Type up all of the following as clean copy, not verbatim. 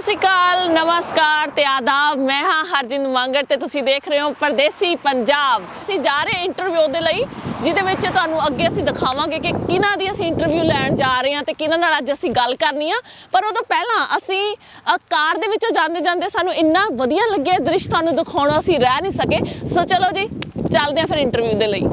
श्री अकाल, नमस्कार ते आदाब। मैं हाँ हरजिंद मंगड़ ते तुसी देख रहे हो परदेसी पंजाब। असीं जा रहे इंटरव्यू दे लई जिहदे विच तुहानूं अग्गे असीं दिखावांगे कि किन्हां दी असीं इंटरव्यू लैण जा रहे हां ते किन्हां नाल अज्ज असीं गल करनी आ। पर उह तों पहिलां असीं कार दे विचों जांदे जांदे सानूं इन्ना वधिया लग्गिआ दृश्य तुहानूं दिखाउणा असीं रह नहीं सके। सो चलो जी चलदे हां फिर इंटरव्यू दे लई।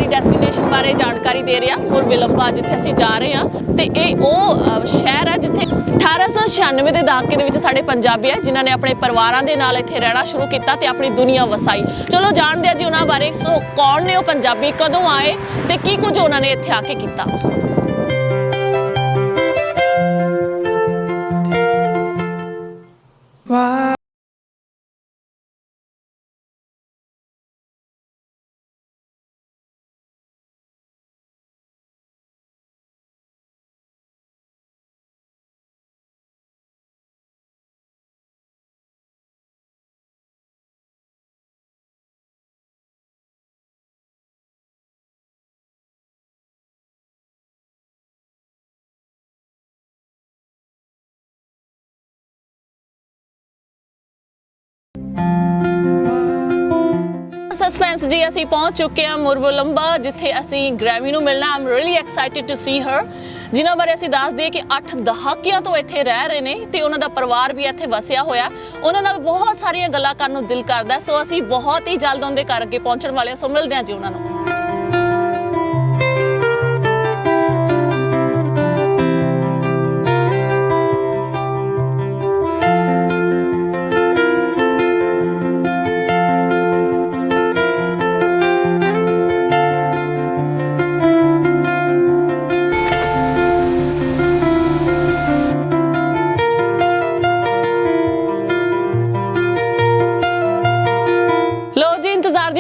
डेस्टिनेशन बारे जानकारी दे रहा मुरविलंबा जिथे असीं जा रहे हैं ते ये शहर है जिथे 1896 के दहाके दे विच साडे पंजाबी है जिन्होंने अपने परिवारां दे नाल इत्थे रहना शुरू किया ते अपनी दुनिया वसाई। चलो जानते हैं जी उन्हां बारे। सो कौन ने वो पंजाबी, कदों आए ते की कुछ उन्होंने इत्थे आके किया। सस्पेंस जी असी पहुंच चुके हैं मुरविलंबा जिथे असी ग्रैमी नूं मिलना। I am really excited to see her, जिन्हां बारे असी दस दिए कि 8 दहाकियां तो इत्थे रह रहे ने ते उन्हां दा परिवार भी इत्थे वसिया होया। उन्हां नाल बहुत सारियां गल्लां करन नूं दिल करदा। सो असी बहुत ही जल्द उनके घर अगे पहुंचण वाले। सो मिलदे हां जी उन्हां नूं।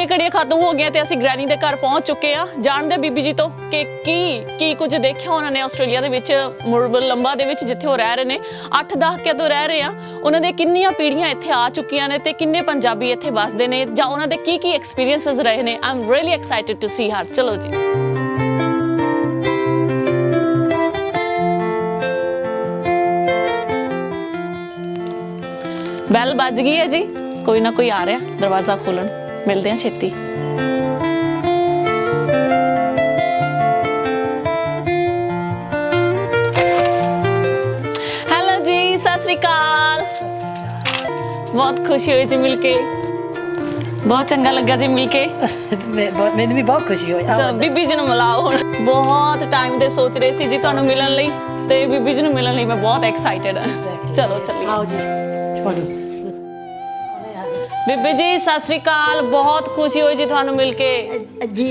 घड़ियां खत्म हो गया ते असीं ग्रैनी दे घर पहुंच चुके हैं। जानदे बीबी जी तो कि की कुछ देखिया उन्होंने आस्ट्रेलिया दे विच मुरविलंबा दे विच जिथे वो रह रहे ने। 8 दहाके तो रह रहे हैं। उन्हां दे किन्नियां पीढ़ियां इत्थे आ चुकियां ने ते किन्ने पंजाबी इत्थे वसदे ने जां उन्हां दे की एक्सपीरियंसिस रहे ने। I am really excited to see her. चलो जी बैल बज गई है जी, कोई ना कोई आ रहा, दरवाजा खोलन। मिलते हैं छेती। हेलो जी, सत श्री अकाल। बहुत खुशी हुई जी मिलके, बहुत चंगा लगा जी मिलके। मैंने भी बहुत खुशी हुई। बीबी जी नूं मिलाओ हुण। बहुत टाइम दे सोच रहे सी जी तुहानूं मिलन लई ते बीबी जी नूं मिलन लई मैं बहुत एक्साइटेड हां। चलो चलिए। आओ जी। बीबी जी सत श्री अकाल, बहुत खुशी हुई जी थानू मिलके। जी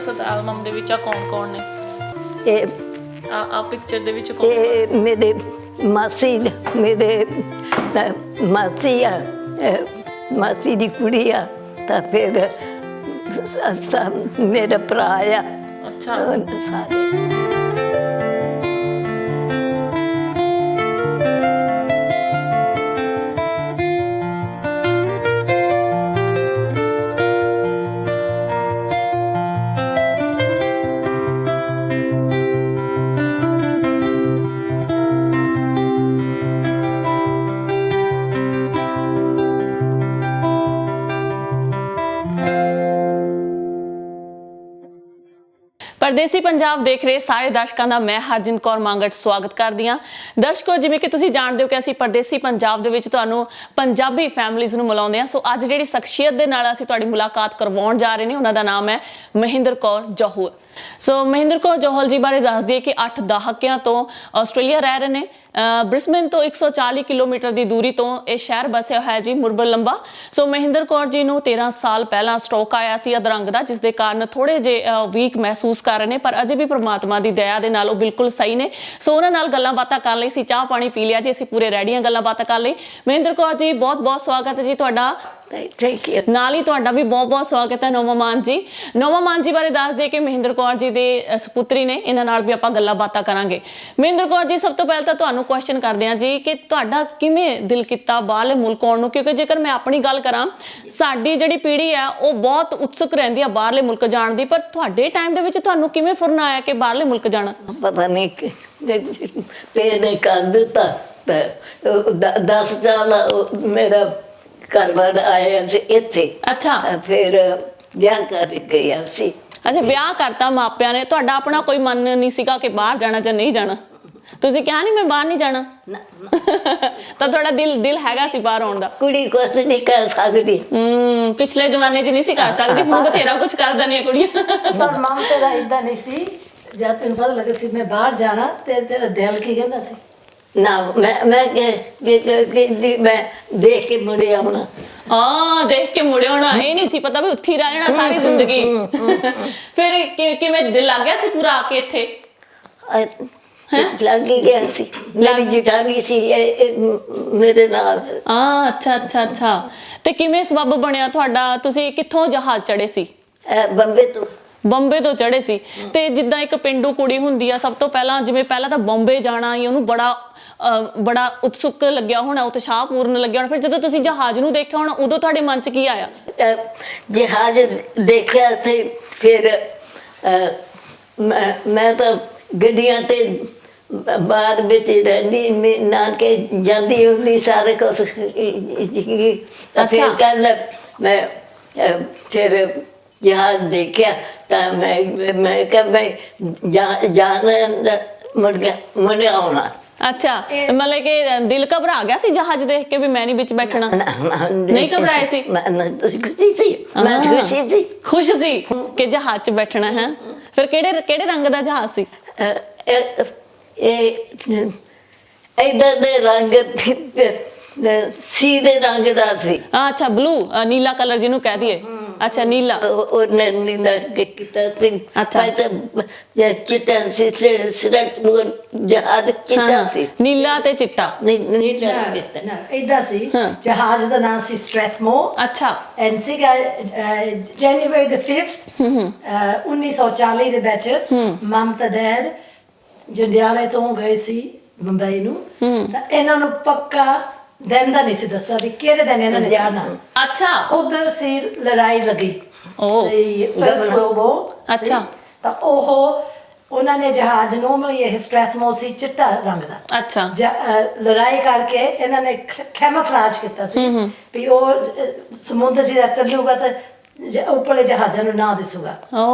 ਦੱਸੋ ਤਾਂ ਐਲਬਮ ਦੇ ਵਿੱਚ ਕੌਣ ਨੇ ਇਹ ਆ ਪਿਕਚਰ ਦੇ ਵਿੱਚ ਕੌਣ ਇਹ ਮੇਰੇ ਮਾਸੀ ਮਾਸੀ ਆ ਮਾਸੀ ਦੀ ਕੁੜੀ ਆ ਤਾਂ ਫਿਰ ਮੇਰਾ ਭਰਾ ਆ। ਅੱਛਾ ਸਾਰੇ परदेसी पंजाब देख रहे सारे दर्शकों का मैं हरजिंद कौर मांगट स्वागत करदी हाँ। दर्शकों जिवें कि तुसीं जाणदे हो कि असीं परदेसी पंजाब दे विच तुहानूं पंजाबी फैमिलीज़ नूं मिलाउंदे हां। सो अज जिहड़ी शख्सियत दे नाल असीं तुहाडी मुलाकात करवाउण जा रहे हैं उन्हां दा नाम है महिंदर कौर जौहल। सो महिंदर कौर जौहल जी बारे दस दिए कि 8 दहाकिਆਂ ਤੋਂ ਆਸਟ੍ਰੇਲੀਆ ਰਹਿ ਰਹੇ ਨੇ। ब्रिस्बेन तो 140 किलोमीटर की दूरी तो यह शहर बसिया है जी मुरबल लंबा। सो महिंदर कौर जी नूं 13 साल पहला स्ट्रोक आया सी अधरंग का, जिस दे कारण थोड़े जे वीक महसूस कर रहे हैं, पर अजे भी परमात्मा की दया दे नाल बिल्कुल सही ने। सो उन्हां नाल गल्लां बातां कर लई सी, चाह पानी पी लिया जी, असीं पूरे रेडी हां गल्लां बातां कर लई। महिंदर कौर जी बहुत बहुत स्वागत है जी तुहाडा। Thank you. नाल ही तुहाडा भी बहुत बहुत स्वागत है नोमा मान जी। नोमा मान जी बारे दस दे कि महिंदर कौर जी दे सपुत्री ने, इन्हां नाल भी आपां गल्लां बातां करांगे। महिंदर कौर जी सब तो पहले तो तुहानूं क्वेश्चन करदे हां जी कि तुहाडा किवें दिल कीता बाहरले मुल्क आउण नूं, क्योंकि जेकर मैं अपनी गल करां साडी जिहड़ी पीढ़ी है वो बहुत उत्सुक रहिंदी है बाहरले मुल्क जाण दी, पर तुहाडे टाइम दे विच तुहानूं किवें फुरन आया कि बाहरले मुल्क जाना? पता नहीं कि पेने कर दिता 10 साल मेरा घरवाला आया सी इत्थे। अच्छा फिर ब्याह कर गया सी। अच्छा ब्याह करता मापिया ने, तुहाडा अपना कोई मन नहीं सीगा कि बाहर जाना ਜਾਂ नहीं जाना? ਤੁਸੀਂ ਕਿਹਾ ਨਹੀਂ ਮੈਂ ਬਾਹਰ ਨਹੀਂ ਜਾਣਾ? ਤਾਂ ਤੁਹਾਡਾ ਦਿਲ ਹੈਗਾ ਸੀ ਬਾਹਰ ਆਉਣ ਦਾ? ਕੁੜੀ ਕੁਛ ਨਹੀਂ ਕਰ ਸਕਦੀ। ਪਿਛਲੇ ਜ਼ਮਾਨੇ 'ਚ ਨਹੀਂ ਸੀ ਕਰ ਸਕਦੀ, ਹੁਣ ਬਥੇਰਾ ਕੁਝ ਕਰ ਦਿੰਦੀਆਂ ਕੁੜੀਆਂ। ਪਰ ਮਮ ਤੇਰਾ ਇਦਾਂ ਨਹੀਂ ਸੀ, ਜਦ ਤੈਨੂੰ ਪਤਾ ਲੱਗਾ ਸੀ ਮੈਂ ਬਾਹਰ ਜਾਣਾ ਤੇ ਤੇਰਾ ਦਿਲ ਕੀ ਕਹਿੰਦਾ ਸੀ? ਨਾ ਮੈਂ ਦੇਖ ਕੇ ਮੁੜਿਆ ਆਉਣਾ। ਹਾਂ ਦੇਖ ਕੇ ਮੁੜਿਆ ਆਉਣਾ, ਇਹ ਨਹੀਂ ਸੀ ਪਤਾ ਵੀ ਉੱਥੇ ਹੀ ਰਹਿ ਜਾਣਾ ਸਾਰੀ ਜ਼ਿੰਦਗੀ। ਫਿਰ ਕਿਵੇਂ ਦਿਲ ਲੱਗ ਗਿਆ ਸੀ ਪੂਰਾ ਆ ਕੇ ਇੱਥੇ? ਲੱਗ ਗਿਆ ਸੀ, ਮੇਰੀ ਜਟਾਨੀ ਸੀ ਮੇਰੇ ਨਾਲ। ਅੱਛਾ ਅੱਛਾ ਅੱਛਾ। ਤੇ ਕਿਵੇਂ ਸਬੱਬ ਬਣਿਆ ਤੁਹਾਡਾ? ਤੁਸੀਂ ਕਿੱਥੋਂ ਜਹਾਜ਼ ਚੜੇ ਸੀ? ਬੰਬੇ ਤੋਂ ਚੜੇ ਸੀ। ਤੇ ਜਿੱਦਾਂ ਇੱਕ ਪਿੰਡੂ ਕੁੜੀ ਹੁੰਦੀ ਆ, ਸਭ ਤੋਂ ਪਹਿਲਾਂ ਜਿਵੇਂ ਪਹਿਲਾਂ ਤਾਂ ਬੰਬੇ ਜਾਣਾ ਹੀ ਉਹਨੂੰ ਬੜਾ ਉਤਸੁਕ ਲੱਗਿਆ ਹੋਣਾ, ਉਤਸ਼ਾਹ ਪੂਰਨ ਲੱਗਿਆ ਹੋਣਾ। ਫਿਰ ਜਦੋਂ ਤੁਸੀਂ ਜਹਾਜ਼ ਨੂੰ ਦੇਖਿਆ ਹੋਣਾ ਉਦੋਂ ਤੁਹਾਡੇ ਮਨ 'ਚ ਕੀ ਆਇਆ? ਜਹਾਜ਼ ਦੇਖਿਆ ਤੇ ਫਿਰ ਮੈਂ ਤਾਂ ਗੱਡੀਆਂ ਤੇ ਬਾਹਰ ਵਿੱਚ ਰਹਿੰਦੀ, ਨਾ ਕੇ ਜਾਂਦੀ ਹੁੰਦੀ ਸਾਰੇ ਕੁਛ। ਫਿਰ ਕੱਲ ਮੈਂ ਫਿਰ ਜਹਾਜ਼ ਦੇਖਿਆ ਤਾਂ ਮੈਂ ਕਿਹਾ ਮੈਂ ਜਾਣਾ ਮੁੜ ਆਉਣਾ। ਅੱਛਾ ਮਤਲਬ ਕਿ ਦਿਲ ਘਬਰਾ ਗਿਆ ਸੀ ਜਹਾਜ਼ ਦੇਖ ਕੇ ਵੀ ਮੈਂ ਨਹੀਂ ਵਿੱਚ ਬੈਠਣਾ? ਨਹੀਂ ਘਬਰਾਏ ਸੀ? ਖੁਸ਼ ਸੀ ਕਿ ਜਹਾਜ਼ 'ਚ ਬੈਠਣਾ ਹੈ। ਫਿਰ ਕਿਹੜੇ ਰੰਗ ਦਾ ਜਹਾਜ਼ ਸੀ? ਇਧਰ ਦੇ ਰੰਗ ਸੀ ਦੇ ਰੰਗ ਦਾ ਸੀ। ਅੱਛਾ ਬਲੂ, ਨੀਲਾ ਕਲਰ ਜਿਹਨੂੰ ਕਹਿ ਦਈਏ। ਅੱਛਾ ਨੀਲਾ। ਉਹਨੇ ਨੀਲਾ ਕੀਤਾ ਸੀ। ਅੱਛਾ ਚਿੱਟਾ ਸੀ, ਸਿਰਟ ਜਹਾਜ਼ ਚਿੱਟਾ ਸੀ। ਨੀਲਾ ਤੇ ਚਿੱਟਾ? ਨੀਲਾ ਨਾ ਇਦਾਂ ਸੀ। ਜਹਾਜ਼ ਦਾ ਨਾਮ ਸੀ ਸਟ੍ਰੈਥਮੋ। ਅੱਛਾ। ਐਂਡ ਸੀਗਾ ਜਨਵਰੀ the 5th 1940 ਦੇ ਵਿੱਚ ਮਮ ਤੇ ਡੈਡ ਜੰਡਿਆਲੇ ਤੋਂ ਗਏ ਸੀ ਬੰਬਈ ਨੂੰ। ਤਾਂ ਇਹਨਾਂ ਨੂੰ ਪੱਕਾ ਦਿਨ ਦਾ ਨਹੀਂ ਸੀ ਦੱਸਿਆ ਵੀ ਕਿਹੜੇ ਦਿਨ ਇਹਨਾਂ ਨੇ ਜਾਣਾ। ਅੱਛਾ। ਉਧਰ ਸੀ ਲੜਾਈ ਲੱਗੀ। ਅੱਛਾ। ਤਾਂ ਉਹਨਾਂ ਨੇ ਜਹਾਜ਼ ਨੋਰਮਲੀ ਇਹ ਸਟ੍ਰੈਥਮੋ ਸੀ ਚਿੱਟਾ ਰੰਗ ਦਾ। ਅੱਛਾ। ਲੜਾਈ ਕਰਕੇ ਇਹਨਾਂ ਨੇ ਕੈਮੋਫਲਾਜ ਕੀਤਾ ਸੀ ਵੀ ਉਹ ਸਮੁੰਦਰ ਜਿਹੜਾ ਚੱਲੂਗਾ ਤਾਂ ਉੱਪਰਲੇ ਜਹਾਜ਼ਾਂ ਨੂੰ ਨਾ ਦਿਸੂਗਾ।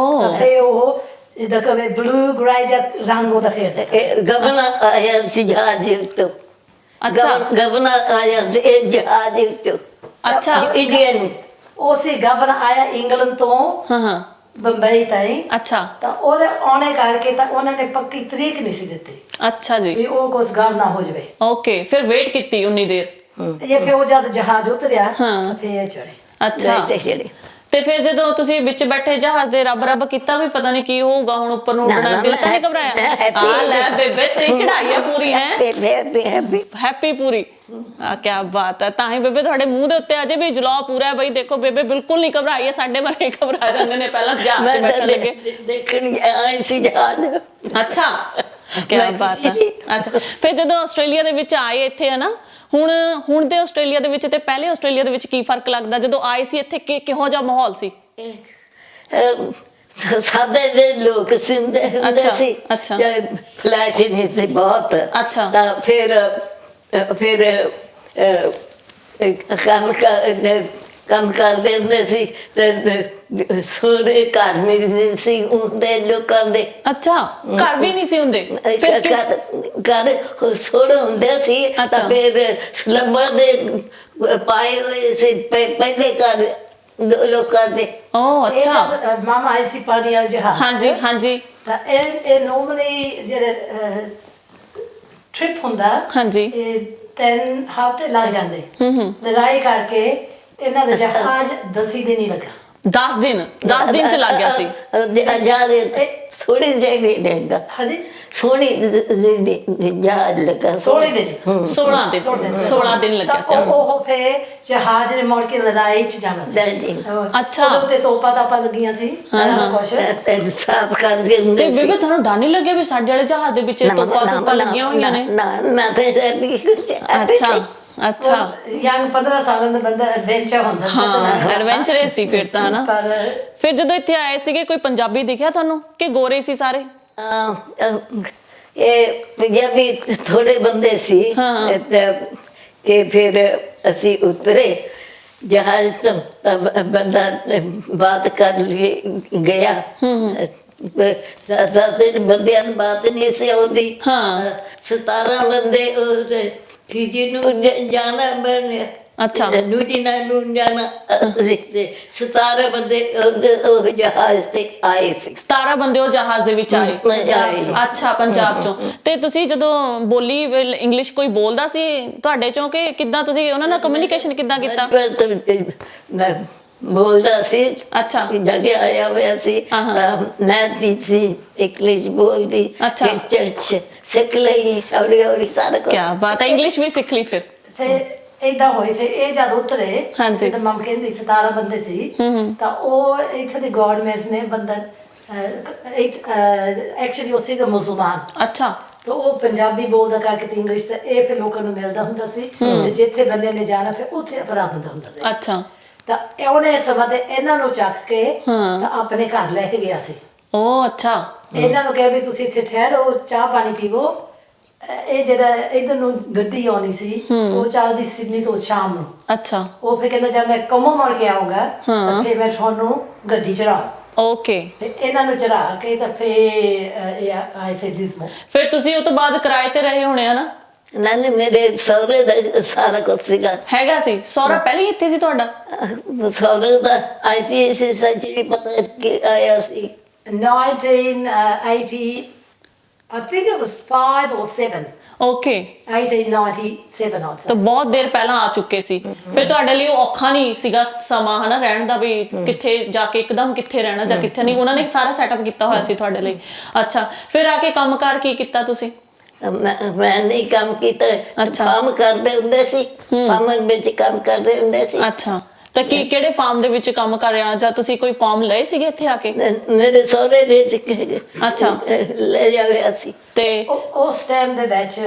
ਤੇ ਉਹ ਇਹਦਾ ਕਵੇ ਬਲੂ ਗ੍ਰੇ ਜਿਹਾ ਰੰਗ ਉਹਦਾ ਫੇਰ ਗਵਰਨਰ ਆਇਆ ਸੀ ਜਹਾਜ਼ ਉੱਤੇ। ਅੱਛਾ ਗਵਰਨਰ ਆਇਆ ਸੀ ਜਹਾਜ਼ ਉੱਤੇ। ਅੱਛਾ ਇੰਡੀਅਨ ਉਹ ਸੀ ਗਵਰਨਰ ਆਇਆ ਇੰਗਲੈਂਡ ਤੋਂ ਬੰਬਈ ਤਾਈਂ। ਅੱਛਾ। ਤਾਂ ਉਹਦੇ ਆਉਣੇ ਕਰਕੇ ਤਾਂ ਉਹਨਾਂ ਨੇ ਪੱਕੀ ਤਰੀਕ ਨਹੀਂ ਸੀ ਦਿੱਤੀ। ਅੱਛਾ ਜੀ। ਵੀ ਉਹ ਕੁਛ ਗੱਲ ਨਾ ਹੋ ਜਾਵੇ। ਓਕੇ ਫਿਰ ਵੇਟ ਕੀਤੀ ਉਨੀ ਦੇਰ। ਇਹ ਫਿਰ ਉਹ ਜਦ ਜਹਾਜ਼ ਉਤਰਿਆ ਤਾਂ ਫੇਰ ਚੜੇ। ਅੱਛਾ ਤੇ ਫਿਰ ਜਦੋਂ ਤੁਸੀਂ ਵਿੱਚ ਬੈਠੇ ਜਹਾਜ਼ ਦੇ ਰੱਬ ਕੀਤਾ ਵੀ ਪਤਾ ਨਹੀਂ ਕੀ ਹੋਊਗਾ ਹੁਣ ਉੱਪਰ ਨੂੰ ਉੱਡਣਾ, ਦਿਲ ਤਾਂ ਨਹੀਂ ਘਬਰਾਇਆ? ਆ ਲੈ ਬੇਬੇ ਤੇਰੀ ਚੜਾਈ ਆ ਪੂਰੀ ਹੈ ਹੈਪੀ ਪੂਰੀ। ਆ ਕੀ ਬਾਤ ਹੈ। ਤਾਂ ਹੀ ਬੇਬੇ ਤੁਹਾਡੇ ਮੂੰਹ ਦੇ ਉੱਤੇ ਅਜੇ ਵੀ ਜਲਾਅ ਪੂਰਾ ਹੈ ਬਈ। ਦੇਖੋ ਬੇਬੇ ਬਿਲਕੁਲ ਨਹੀਂ ਘਬਰਾਈ ਹੈ, ਸਾਡੇ ਵਰਗੇ ਘਬਰਾ ਜਾਂਦੇ ਨੇ ਪਹਿਲਾਂ ਜਹਾਜ਼ 'ਚ ਬੈਠਣ ਲੱਗੇ। ਦੇਖਣ ਆਏ ਸੀ ਜਹਾਜ਼। ਅੱਛਾ ਕੀ ਬਾਤ ਹੈ। ਅੱਛਾ ਫਿਰ ਜਦੋਂ ਆਸਟ੍ਰੇਲੀਆ ਦੇ ਵਿੱਚ ਆਏ ਇੱਥੇ ਹੈ ਨਾ, ਹੁਣ ਦੇ ਆਸਟ੍ਰੇਲੀਆ ਦੇ ਵਿੱਚ ਤੇ ਪਹਿਲੇ ਆਸਟ੍ਰੇਲੀਆ ਦੇ ਵਿੱਚ ਕੀ ਫਰਕ ਲੱਗਦਾ? ਜਦੋਂ ਆਏ ਸੀ ਇੱਥੇ ਕਿਹੋ ਜਿਹਾ ਮਾਹੌਲ ਸੀ? ਸਾਡੇ ਦੇ ਲੋਕ ਸਿੰਦੇ ਹੁੰਦੇ ਸੀ, ਫਲੈਸ਼ ਨਹੀਂ ਸੀ ਬਹੁਤ। ਤਾਂ ਫਿਰ ਕੰਮ ਕਰਦੇ ਹੁੰਦੇ ਸੀ ਤੇ ਸੋਹਣੇ ਘਰ ਮਿਲਦੇ ਸੀ ਉਹਦੇ ਲੋਕਾਂ ਦੇ। ਅੱਛਾ ਘਰ ਵੀ ਨਹੀਂ ਸੀ ਹੁੰਦੇ? ਫਿਰ ਘਰ ਸੋਹਣੇ ਹੁੰਦੇ ਸੀ ਤਾਂ ਫਿਰ ਸਲੰਬਰ ਦੇ ਪਾਏ ਹੋਏ ਸੀ ਪਹਿਲੇ ਘਰ ਲੋਕਾਂ ਦੇ। ਓ ਅੱਛਾ। ਮਾਮਾ ਆਏ ਸੀ ਪਾਣੀ ਵਾਲੇ ਜਹਾਜ਼। ਹਾਂਜੀ ਹਾਂਜੀ। ਤਾਂ ਇਹ ਨੋਰਮਲੀ ਜਿਹੜੇ ਟ੍ਰਿਪ ਹੁੰਦਾ, ਹਾਂਜੀ, 3 ਹਫ਼ਤੇ ਲੱਗ ਜਾਂਦੇ। ਲੜਾਈ ਕਰਕੇ ਇਹਨਾਂ ਦਾ ਜਹਾਜ਼ 10 ਦਿਨ ਹੀ ਲੱਗਾ। 10 ਦਿਨ 10 ਦਿਨ ਚ ਲੱਗ ਗਿਆ ਸੀ। ਸੋਹਣੀ ਜਿਹੀ ਦੇਗਾ। ਹਾਂਜੀ ਸੋਹਣੀ ਜਹਾਜ਼ ਲੱਗਾ। 16 ਦਿਨ 16 ਦਿਨ ਲੱਗਿਆ ਸੀ। ਉਹ ਫਿਰ ਜਹਾਜ਼ ਨੇ ਮੁੜ ਕੇ ਲੜਾਈ ਚ ਜਾਣਾ ਸੀ। ਅੱਛਾ ਉਹਦੇ ਤੋਪਾਂ ਲੱਗੀਆਂ ਸੀ ਕੁਛ ਸਾਫ ਕਰਦੇ ਹੁੰਦੇ। ਤੇ ਬੇਬੇ ਤੁਹਾਨੂੰ ਡਰ ਨਹੀਂ ਲੱਗਿਆ ਵੀ ਸਾਡੇ ਵਾਲੇ ਜਹਾਜ਼ ਦੇ ਵਿੱਚ ਤੋਪਾਂ ਲੱਗੀਆਂ ਹੋਈਆਂ ਨੇ? ਨਾ ਤੇ ਅੱਛਾ ਅੱਛਾ। ਯੰਗ 15 ਸਾਲਾਂ ਦਾ ਬੰਦਾ ਐਡਵੈਂਚਰ ਹੁੰਦਾ। ਹਾਂ ਐਡਵੈਂਚਰਸ ਸੀ ਫਿਰ ਤਾਂ ਹਨਾ। ਫਿਰ ਜਦੋਂ ਇੱਥੇ ਆਏ ਸੀਗੇ ਕੋਈ ਪੰਜਾਬੀ ਦਿਖਿਆ ਤੁਹਾਨੂੰ ਕਿ ਗੋਰੇ ਸੀ ਸਾਰੇ? ਇਹ ਪੰਜਾਬੀ ਥੋੜੇ ਬੰਦੇ ਸੀ ਕਿ ਫਿਰ ਅਸੀਂ ਉਤਰੇ ਜਹਾਜ਼ ਤੋਂ। ਬੰਦਾ ਬਾਤ ਕਰ ਗਿਆ। ਬੰਦਿਆਂ ਨੂੰ ਬਾਤ ਨਹੀਂ ਸੀ ਆਉਂਦੀ। 17 ਬੰਦੇ ਫੀਜੀ ਨੂੰ ਜਾਣਾ ਮੈਂ। ਅੱਛਾ ਨੂਡੀਨਾ ਨੂੰ ਜਾਣਾ। 17 ਬੰਦੇ ਉਹ ਜਹਾਜ਼ ਤੇ ਆਏ ਸੀ। 17 ਬੰਦੇ ਉਹ ਜਹਾਜ਼ ਦੇ ਵਿੱਚ ਆਏ? ਅੱਛਾ ਪੰਜਾਬ ਚੋਂ। ਤੇ ਤੁਸੀਂ ਜਦੋਂ ਬੋਲੀ ਇੰਗਲਿਸ਼ ਕੋਈ ਬੋਲਦਾ ਸੀ ਤੁਹਾਡੇ ਚੋਂ ਕਿ ਕਿੱਦਾਂ ਤੁਸੀਂ ਉਹਨਾਂ ਨਾਲ ਕਮਿਊਨੀਕੇਸ਼ਨ ਕਿੱਦਾਂ ਕੀਤਾ? ਬੋਲਦਾ ਸੀ। ਅੱਛਾ ਜਗੇ ਆਇਆ ਹੋਇਆ ਸੀ। ਮੈਂ ਦੀ ਸੀ ਇੰਗਲਿਸ਼ ਬੋਲਦੀ। ਚਰਚ ਸਿੱਖ ਲਈ ਹੌਲੀ ਹੌਲੀ ਸਾਰਾ ਕੁਝ। ਕੀ ਬਾਤ ਹੈ। ਇੰਗਲਿਸ਼ ਵੀ ਸਿੱਖ ਲਈ ਫਿਰ? ਏਦਾਂ ਹੋਈ ਫਿਰ ਇਹ ਜਦ ਉਤਰੇ ਤਾਂ ਮਮ ਕਹਿੰਦੀ 17 ਬੰਦੇ ਸੀ ਤਾਂ ਉਹ ਇੱਥੇ ਦੀ ਗਵਰਨਮੈਂਟ ਨੇ ਬੰਦਾ ਐਕਚੁਅਲੀ ਉਹ ਸੀਗਾ ਮੁਸਲਮਾਨ। ਅੱਛਾ ਤਾਂ ਉਹ ਪੰਜਾਬੀ ਬੋਲਦਾ ਕਰਕੇ ਤੇ ਇੰਗਲਿਸ਼ ਤੇ ਇਹ ਫਿਰ ਲੋਕਾਂ ਨੂੰ ਮਿਲਦਾ ਹੁੰਦਾ ਸੀ। ਜਿੱਥੇ ਬੰਦੇ ਨੇ ਜਾਣਾ ਫਿਰ ਉੱਥੇ ਅਪਰਾ ਦਿੰਦਾ ਹੁੰਦਾ ਸੀ। ਅੱਛਾ ਤਾਂ ਉਹਨੇ ਸਮਾਂ ਤੇ ਇਹਨਾਂ ਨੂੰ ਚੱਕ ਕੇ ਤਾਂ ਆਪਣੇ ਘਰ ਲੈ ਕੇ ਗਿਆ ਸੀ। ਓ ਅੱਛਾ। ਇਹਨਾਂ ਨੂੰ ਕਿਹਾ ਵੀ ਤੁਸੀਂ ਇੱਥੇ ਠਹਿਰੋ ਚਾਹ ਪਾਣੀ ਪੀਵੋ। ਇਹ ਜਿਹੜਾ ਇਧਰ ਨੂੰ ਗੱਡੀ ਆਉਣੀ ਸੀ ਉਹ ਚੱਲਦੀ ਸਿਡਨੀ ਤੋਂ ਸ਼ਾਮ ਨੂੰ। ਅੱਛਾ ਉਹ ਫਿਰ ਕਹਿੰਦਾ ਜਦ ਮੈਂ ਕੰਮੋਂ ਮੁੜ ਕੇ ਆਊਂਗਾ ਤਾਂ ਫਿਰ ਮੈਂ ਤੁਹਾਨੂੰ ਗੱਡੀ ਚੜਾਉ। ਓਕੇ। ਇਹਨਾਂ ਨੂੰ ਚੜਾ ਕੇ ਤਾਂ ਫਿਰ ਆਏ ਫਿਰ ਦਿਸਮੋ। ਫਿਰ ਤੁਸੀਂ ਉਹ ਤੋਂ ਬਾਅਦ ਕਿਰਾਏ ਤੇ ਰਹੇ ਹੋਣੇ ਆ ਨਾ? ਨਾਲੇ ਮੇਰੇ ਸਹੁਰੇ ਦਾ ਸਾਰਾ ਕੁਝ ਸੀਗਾ। ਹੈਗਾ ਸੀ? ਸਹੁਰਾ ਪਹਿਲਾਂ ਹੀ ਇੱਥੇ ਸੀ ਤੁਹਾਡਾ? ਸਹੁਰੇ ਦਾ ਆਈ ਸੀ ਸੱਚੀ ਪਤਾ ਕਿ ਆਇਆ ਸੀ 1980 I think it was 5 or 7. Okay 1897 ਆਉਂਦਾ। ਤਾਂ ਬਹੁਤ ਦੇਰ ਪਹਿਲਾਂ ਆ ਚੁੱਕੇ ਸੀ। ਫਿਰ ਤੁਹਾਡੇ ਲਈ ਉਹ ਔਖਾ ਨਹੀਂ ਸੀਗਾ ਸਮਾਂ ਹਨਾ ਰਹਿਣ ਦਾ ਵੀ ਕਿੱਥੇ ਜਾ ਕੇ ਇੱਕਦਮ ਕਿੱਥੇ ਰਹਿਣਾ ਜਾਂ ਕਿੱਥੇ ਨਹੀਂ? ਉਹਨਾਂ ਨੇ ਸਾਰਾ ਸੈਟਅਪ ਕੀਤਾ ਹੋਇਆ ਸੀ ਤੁਹਾਡੇ ਲਈ। ਅੱਛਾ ਫਿਰ ਆ ਕੇ ਕੰਮਕਾਰ ਕੀ ਕੀਤਾ ਤੁਸੀਂ? ਮੈਂ ਨਹੀਂ ਕੰਮ ਕੀਤਾ। ਕੰਮ ਕਰਦੇ ਹੁੰਦੇ ਸੀ। ਫਾਰਮ ਵਿੱਚ ਕੰਮ ਕਰਦੇ ਹੁੰਦੇ ਸੀ। ਅੱਛਾ ਤਾਂ ਕੀ ਕਿਹੜੇ ਫਾਰਮ ਦੇ ਵਿੱਚ ਕੰਮ ਕਰ ਰਿਹਾ ਜਾਂ ਤੁਸੀਂ ਕੋਈ ਫਾਰਮ ਲਏ ਸੀਗੇ ਇੱਥੇ ਆ ਕੇ? ਮੇਰੇ ਸਹੁਰੇ ਦੇ ਅੱਛਾ ਲੈ ਜਾਵੇ ਅਸੀਂ। ਤੇ ਉਸ ਟਾਈਮ ਦੇ ਵਿੱਚ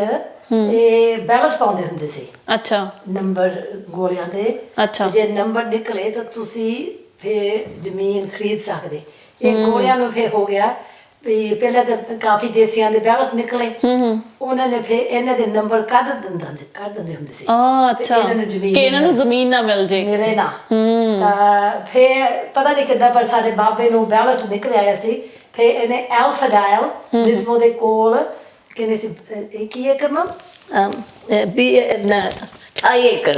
ਇਹ ਬੈਲਟ ਪਾਉਂਦੇ ਹੁੰਦੇ ਸੀ। ਅੱਛਾ ਨੰਬਰ ਗੋਲਿਆਂ ਦੇ। ਅੱਛਾ ਜੇ ਨੰਬਰ ਨਿਕਲੇ ਤਾਂ ਤੁਸੀਂ ਫਿਰ ਜ਼ਮੀਨ ਖਰੀਦ ਸਕਦੇ। ਇਹ ਗੋਲਿਆਂ ਨੂੰ ਫਿਰ ਹੋ ਗਿਆ ਵੀ ਪਹਿਲਾਂ ਤਾਂ ਕਾਫੀ ਦੇਸੀਆਂ ਦੇ ਬੈਲਟ ਨਿਕਲੇ। ਉਹਨਾਂ ਨੇ ਫਿਰ ਇਹਨਾਂ ਦੇ ਨੰਬਰ ਕੱਢ ਦਿੰਦੇ ਹੁੰਦੇ ਸੀ। ਅੱਛਾ ਕਿ ਇਹਨਾਂ ਨੂੰ ਜ਼ਮੀਨ ਨਾ ਮਿਲ ਜੇ ਮੇਰੇ ਨਾ। ਤਾਂ ਫਿਰ ਪਤਾ ਨਹੀਂ ਕਿੱਦਾਂ ਪਰ ਸਾਡੇ ਬਾਬੇ ਨੂੰ ਬੈਲਟ ਨਿਕਲ ਆਇਆ ਸੀ। ਫਿਰ ਇਹਨੇ ਐਲਫਾਡਾਈਲ ਜਿਸਮੋ ਦੇ ਕੋਲ ਕਿੰਨੇ ਸੀ 21 ਏਕੜ ਮਮ 28 ਏਕੜ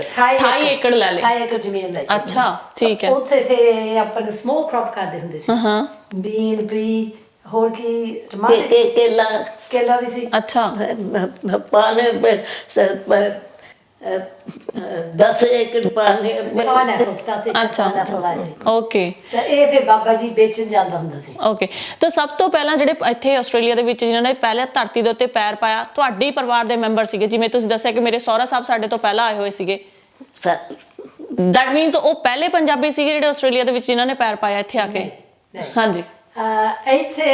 ਲੈ ਲਏ। 28 ਏਕੜ ਜ਼ਮੀਨ ਲਈ। ਅੱਛਾ ਠੀਕ ਹੈ। ਉੱਥੇ ਫਿਰ ਆਪਾਂ ਸਮੋਲ ਕ੍ਰੌਪ ਕਰਦੇ ਹੁੰਦੇ ਸੀ। ਬੀਨ ਬੀ ਹੋਰ ਕੀ ਕੇਲਾ ਵੀ ਸੀ। ਅੱਛਾ ਪਾਲੇ 10 ਏਕੜ ਪਾਣੀ ਅੱਛਾ ਓਕੇ ਤੇ ਇਹ ਫਿਰ ਬਾਬਾ ਜੀ ਵੇਚਣ ਜਾਂਦਾ ਹੁੰਦਾ ਸੀ। ਓਕੇ, ਤਾਂ ਸਭ ਤੋਂ ਪਹਿਲਾਂ ਜਿਹੜੇ ਇੱਥੇ ਆਸਟ੍ਰੇਲੀਆ ਦੇ ਵਿੱਚ ਜਿਨ੍ਹਾਂ ਨੇ ਪਹਿਲਾਂ ਧਰਤੀ ਦੇ ਉੱਤੇ ਪੈਰ ਪਾਇਆ ਤੁਹਾਡੇ ਪਰਿਵਾਰ ਦੇ ਮੈਂਬਰ ਸੀਗੇ, ਜਿਵੇਂ ਤੁਸੀਂ ਦੱਸਿਆ ਕਿ ਮੇਰੇ ਸਹੁਰਾ ਸਾਹਿਬ ਸਾਡੇ ਤੋਂ ਪਹਿਲਾਂ ਆਏ ਹੋਏ ਸੀਗੇ, ਦੈਟ ਮੀਨਸ ਉਹ ਪਹਿਲੇ ਪੰਜਾਬੀ ਸੀਗੇ ਜਿਹੜੇ ਆਸਟ੍ਰੇਲੀਆ ਦੇ ਵਿੱਚ ਜਿਨ੍ਹਾਂ ਨੇ ਪੈਰ ਪਾਇਆ ਇੱਥੇ ਆ ਕੇ? ਹਾਂਜੀ। ਇੱਥੇ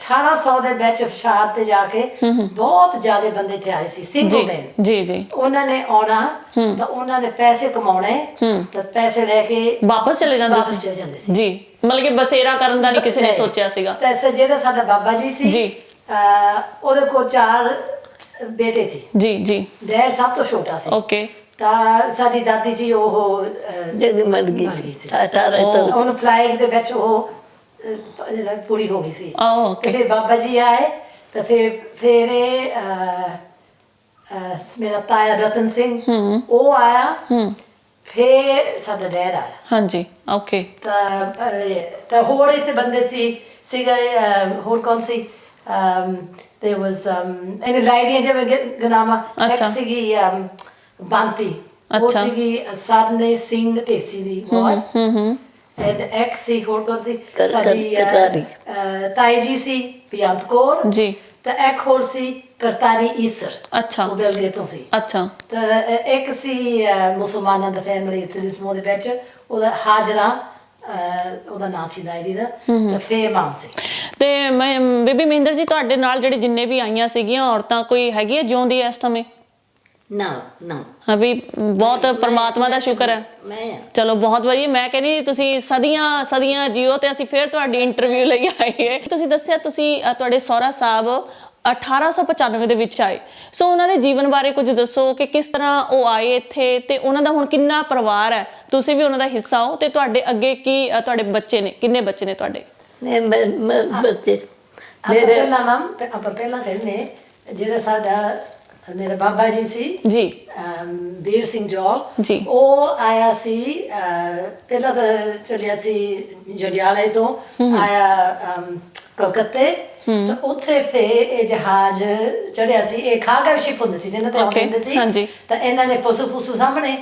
1800 ਦੇ ਵਿੱਚ ਸ਼ਾਦ ਤੇ ਜਾ ਕੇ ਬਹੁਤ ਜ਼ਿਆਦਾ ਬੰਦੇ ਇੱਥੇ ਆਏ ਸੀ, ਸਿੰਗਲ ਮੈਨ। ਜੀ ਜੀ। ਉਹਨਾਂ ਨੇ ਆਉਣਾ ਤਾਂ ਉਹਨਾਂ ਨੇ ਪੈਸੇ ਕਮਾਉਣੇ ਤਾਂ ਪੈਸੇ ਲੈ ਕੇ ਵਾਪਸ ਚਲੇ ਜਾਂਦੇ ਸੀ ਜੀ, ਮਤਲਬ ਕਿ ਬਸੇਰਾ ਕਰਨ ਦਾ ਨਹੀਂ ਕਿਸੇ ਨੇ ਸੋਚਿਆ ਸੀਗਾ। ਤੇ ਜਿਹੜਾ ਸਾਡਾ ਬਾਬਾ ਜੀ ਸੀ ਜੀ ਉਹਦੇ ਕੋਲ 4 ਬੇਟੇ ਸੀ ਜੀ ਜੀ। ਡੈਡ ਸਭ ਤੋਂ ਛੋਟਾ ਸੀ। ਓਕੇ। ਤਾਂ ਸਾਡੀ ਦਾਦੀ ਜੀ ਉਹ ਜਗ ਮਰ ਗਈ ਸੀ 18 ਤੋਂ ਉਹਨੂੰ ਪਲਾਈਗ ਦੇ ਵਿੱਚ ਉਹ ਪੂਰੀ ਹੋ ਗਈ ਸੀ। ਓਕੇ। ਫਿਰ ਬਾਬਾ ਜੀ ਆਏ ਤਾਂ ਫਿਰ ਇਹ ਮੇਰਾ ਤਾਇਆ ਰਤਨ ਸਿੰਘ ਉਹ ਆਇਆ, ਫਿਰ ਸਾਡਾ ਡੈਡ ਆਇਆ। ਹਾਂਜੀ ਓਕੇ। ਤਾਂ ਹੋਰ ਇੱਥੇ ਬੰਦੇ ਸੀਗਾ ਹੋਰ ਕੌਣ ਸੀ? there was ਇਹਨੇ ਲਾਈਡੀਆਂ ਜਿਵੇਂ ਗਨਾਮਾ ਇੱਕ ਸੀਗੀ ਬੰਤੀ, ਉਹ ਸੀਗੀ ਸਰਨੇ ਸਿੰਘ ਢੇਸੀ ਦੀ ਬਹੁਤ and ਇੱਕ ਸੀ ਹੋਰ ਕੌਣ ਸੀ? ਸਾਡੀ ਤਾਈ ਜੀ ਸੀ ਬੇਅੰਤ ਕੌਰ ਜੀ, ਤਾਂ ਇੱਕ ਹੋਰ ਸੀ ਕਰਤਾਰੀ ਈਸਰ। ਅੱਛਾ। ਉਹ ਬੇਲਗੇ ਤੋਂ ਸੀ। ਅੱਛਾ। ਤਾਂ ਇੱਕ ਸੀ ਮੁਸਲਮਾਨਾਂ ਦਾ ਫੈਮਿਲੀ ਤ੍ਰਿਸਮੋ ਦੇ ਵਿੱਚ, ਉਹਦਾ ਹਾਜਰਾ ਉਹਦਾ ਨਾਂ ਸੀ ਲਾਈਡੀ ਦਾ, ਤਾਂ ਫੇਰ ਮਾਂ ਸੀ। ਤੇ ਬੀਬੀ ਮਹਿੰਦਰ ਜੀ ਤੁਹਾਡੇ ਨਾਲ ਜਿਹੜੇ ਜਿੰਨੇ ਵੀ ਆਈਆਂ ਸੀਗੀਆਂ ਔਰਤਾਂ ਕੋਈ ਹੈਗੀ ਹੈ ਜਿਉਂਦੀ ਇਸ ਸਮੇਂ? ਨਾ ਨਾ। ਹਾਂ ਵੀ ਬਹੁਤ ਪਰਮਾਤਮਾ ਦਾ ਸ਼ੁਕਰ ਹੈ। ਚਲੋ ਬਹੁਤ ਵਧੀਆ। ਮੈਂ ਕਹਿੰਦੀ ਤੁਸੀਂ ਸਦੀਆਂ ਸਦੀਆਂ ਜੀਓ ਤੇ ਅਸੀਂ ਫਿਰ ਤੁਹਾਡੀ ਇੰਟਰਵਿਊ ਲਈ ਆਈਏ। ਤੁਸੀਂ ਦੱਸਿਆ ਤੁਸੀਂ ਤੁਹਾਡੇ ਸਹੁਰਾ ਸਾਹਿਬ 1895 ਦੇ ਵਿੱਚ ਆਏ, ਸੋ ਉਹਨਾਂ ਦੇ ਜੀਵਨ ਬਾਰੇ ਕੁਝ ਦੱਸੋ ਕਿ ਕਿਸ ਤਰ੍ਹਾਂ ਉਹ ਆਏ ਇੱਥੇ ਤੇ ਉਹਨਾਂ ਦਾ ਹੁਣ ਕਿੰਨਾ ਪਰਿਵਾਰ ਹੈ, ਤੁਸੀਂ ਵੀ ਉਹਨਾਂ ਦਾ ਹਿੱਸਾ ਹੋ, ਤੇ ਤੁਹਾਡੇ ਅੱਗੇ ਕੀ ਤੁਹਾਡੇ ਬੱਚੇ ਨੇ, ਕਿੰਨੇ ਬੱਚੇ ਨੇ ਤੁਹਾਡੇ? ਬੱਚੇ ਮੇਰੇ ਆਪਾਂ ਪਹਿਲਾਂ ਕਹਿੰਦੇ ਜਿਹੜਾ ਸਾਡਾ ਮੇਰਾ ਬਾਬਾ ਜੀ ਸੀ ਜੀ ਵੀਰ ਸਿੰਘ ਜੋਲ ਜੀ, ਉਹ ਆਇਆ ਸੀ ਪਹਿਲਾਂ ਤਾਂ ਚੱਲਿਆ ਸੀ ਜੰਡਿਆਲੇ ਤੋਂ ਆਇਆ ਕਲਕੱਤੇ, ਤਾਂ ਉੱਥੇ ਫਿਰ ਇਹ ਜਹਾਜ਼ ਚੜਿਆ ਸੀ। ਇਹ ਖਾਗਾ ਸ਼ਿਪ ਹੁੰਦੇ ਸੀ ਜਿਹਨਾਂ ਤੇ ਆਉਂਦੇ ਸੀ, ਤਾਂ ਇਹਨਾਂ ਨੇ ਪਸ਼ੂ ਸਾਹਮਣੇ